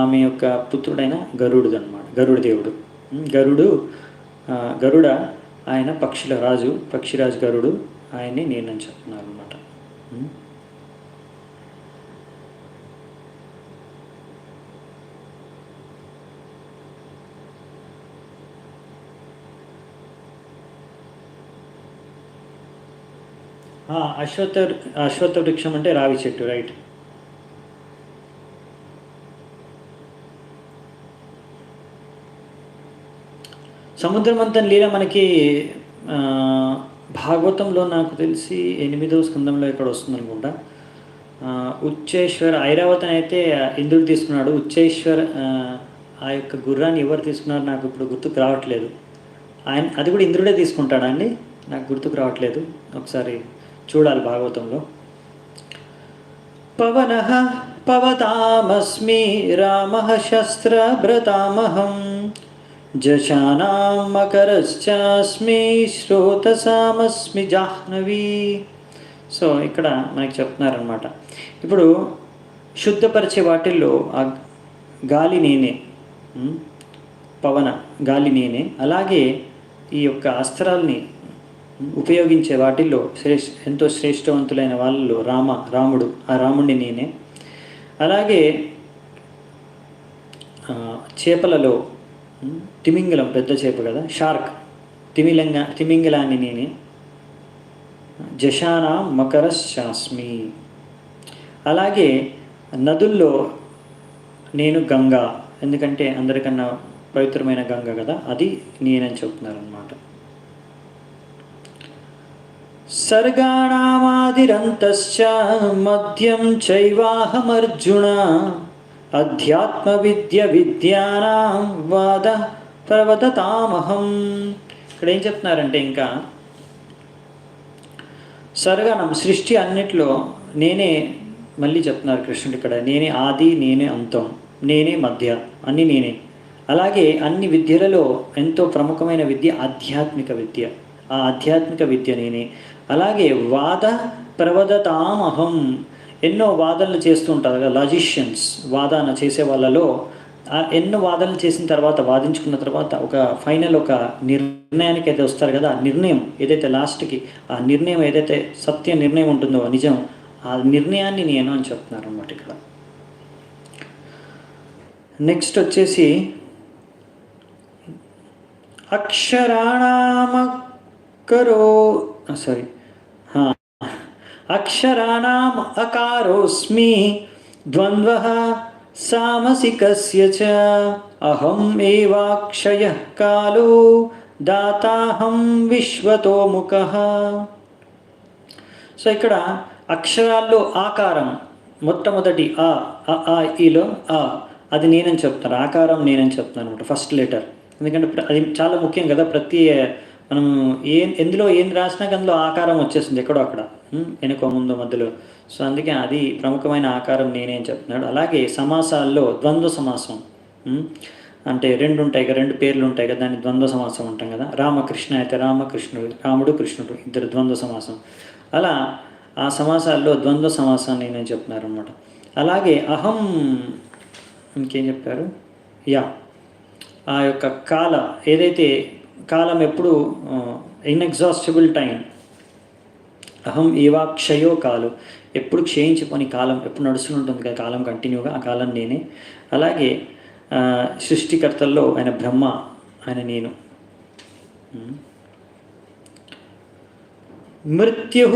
ఆమె యొక్క పుత్రుడైన గరుడు అనమాట, గరుడు దేవుడు. గరుడ ఆయన పక్షుల రాజు, పక్షిరాజు గరుడు, ఆయన్ని నేనని చెప్తున్నాను అనమాట. అశ్వత్థ వృక్షం అంటే రావి చెట్టు, రైట్. సముద్రమంతం లీల మనకి భాగవతంలో నాకు తెలిసి 8వ స్కందంలో ఇక్కడ వస్తుంది అనుకుంటా. ఉచ్చేశ్వర్ ఐరావతని అయితే ఇంద్రుడు తీసుకున్నాడు. ఉచ్చేశ్వర్ ఆ యొక్క గుర్రాన్ని ఎవరు తీసుకున్నారు నాకు ఇప్పుడు గుర్తుకు రావట్లేదు. అది కూడా ఇంద్రుడే తీసుకుంటాడా అండి, నాకు గుర్తుకు రావట్లేదు, ఒకసారి చూడాలి భాగవతంలో. పవనః పవతామస్మి రామః శస్త్రభృతామహం జశానాం మకరశ్చాస్మి శ్రోతసామస్మి జాహ్నవి. సో ఇక్కడ మనకి చెప్తున్నారనమాట. ఇప్పుడు శుద్ధపరిచే వాటిల్లో ఆ గాలి నేనే, పవన గాలి నేనే. అలాగే ఈ యొక్క అస్త్రాల్ని ఉపయోగించే వాటిల్లో ఎంతో శ్రేష్టవంతులైన వాళ్ళలో రాముడు, ఆ రాముడిని నేనే. అలాగే చేపలలో తిమింగలం, పెద్ద చేప కదా, షార్క్, తిమింగలాన్ని నేనే. జశానా మకరశ్చాస్మి. అలాగే నదుల్లో నేను గంగా, ఎందుకంటే అందరికన్నా పవిత్రమైన గంగ కదా, అది నేనని చెప్తున్నారనమాట. సర్గాణామాదిరంతశ్చ మధ్యం చైవాహమర్జున అధ్యాత్మ విద్యానాం వాద ప్రవదతామహం. ఇక్కడ ఏం చెప్తున్నారంటే, ఇంకా సర్గణం సృష్టి అన్నిట్లో నేనే, మళ్ళీ చెప్తున్నారు కృష్ణుడు ఇక్కడ, నేనే ఆది, నేనే అంతం, నేనే మధ్య, అన్ని నేనే. అలాగే అన్ని విద్యలలో ఎంతో ప్రముఖమైన విద్య ఆధ్యాత్మిక విద్య, ఆ ఆధ్యాత్మిక విద్య నేనే. అలాగే వాద ప్రవదతామహం, ఎన్నో వాదనలు చేస్తూ ఉంటారు కదా లాజిషియన్స్, వాదన చేసే వాళ్ళలో ఎన్నో వాదనలు చేసిన తర్వాత, వాదించుకున్న తర్వాత ఒక ఫైనల్ ఒక నిర్ణయానికి అయితే వస్తారు కదా, ఆ నిర్ణయం ఏదైతే లాస్ట్కి ఆ నిర్ణయం ఏదైతే సత్య నిర్ణయం ఉంటుందో, నిజం, ఆ నిర్ణయాన్ని నేను అని చెప్తున్నారు అన్నమాట ఇక్కడ. నెక్స్ట్ వచ్చేసి అక్షరాణామకరో సారీ, అక్షరాణం అకారోస్మి ద్వంద్వః సామసికస్య చ అహం ఏవాక్షయః కాలో దాతాహం విశ్వతోముఖః. సో ఇక్కడ అక్షరాల్లో ఆకారం, మొట్టమొదటి ఈలో అది నేనని చెప్తాను, ఆకారం నేనని చెప్తాను అనమాట, ఫస్ట్ లెటర్. ఎందుకంటే అది చాలా ముఖ్యం కదా, ప్రతి మనం ఎందులో ఏం రాసినాక అందులో ఆకారం వచ్చేస్తుంది ఎక్కడో అక్కడ, వెనుక ముందు మధ్యలో. సో అందుకే అది ప్రముఖమైన ఆకారం నేనే అని చెప్తున్నాడు. అలాగే సమాసాల్లో ద్వంద్వ సమాసం, అంటే రెండు ఉంటాయి కదా, రెండు పేర్లు ఉంటాయి కదా, దాన్ని ద్వంద్వ సమాసం ఉంటాం కదా. రామకృష్ణ అయితే రామకృష్ణుడు, రాముడు కృష్ణుడు, ఇద్దరు ద్వంద్వ సమాసం. అలా ఆ సమాసాల్లో ద్వంద్వ సమాసాన్ని నేను చెప్తున్నారు అనమాట. అలాగే అహం, ఇంకేం చెప్పారు, ఆ యొక్క కాల, ఏదైతే కాలం ఎప్పుడు ఇన్ఎగ్జాస్టిబుల్ టైం, అహం ఏవాక్షయో కాలు, ఎప్పుడు క్షయించిపోని కాలం, ఎప్పుడు నడుస్తూనే ఉంటుంది కదా కాలం కంటిన్యూగా, ఆ కాలం నేనే. అలాగే సృష్టికర్తల్లో ఆయన బ్రహ్మ, ఆయన నేను. మృత్యు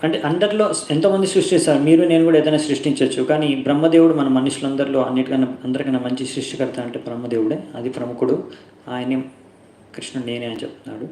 అంటే అందరిలో ఎంతోమంది సృష్టిస్తారు, మీరు నేను కూడా ఏదైనా సృష్టించవచ్చు, కానీ బ్రహ్మదేవుడు మన మనుషులందరిలో అందరికన్నా మంచి సృష్టికర్త అంటే బ్రహ్మదేవుడే, అది ప్రముఖుడు, ఆయనే కృష్ణుడు నేనే అని చెప్తున్నాడు.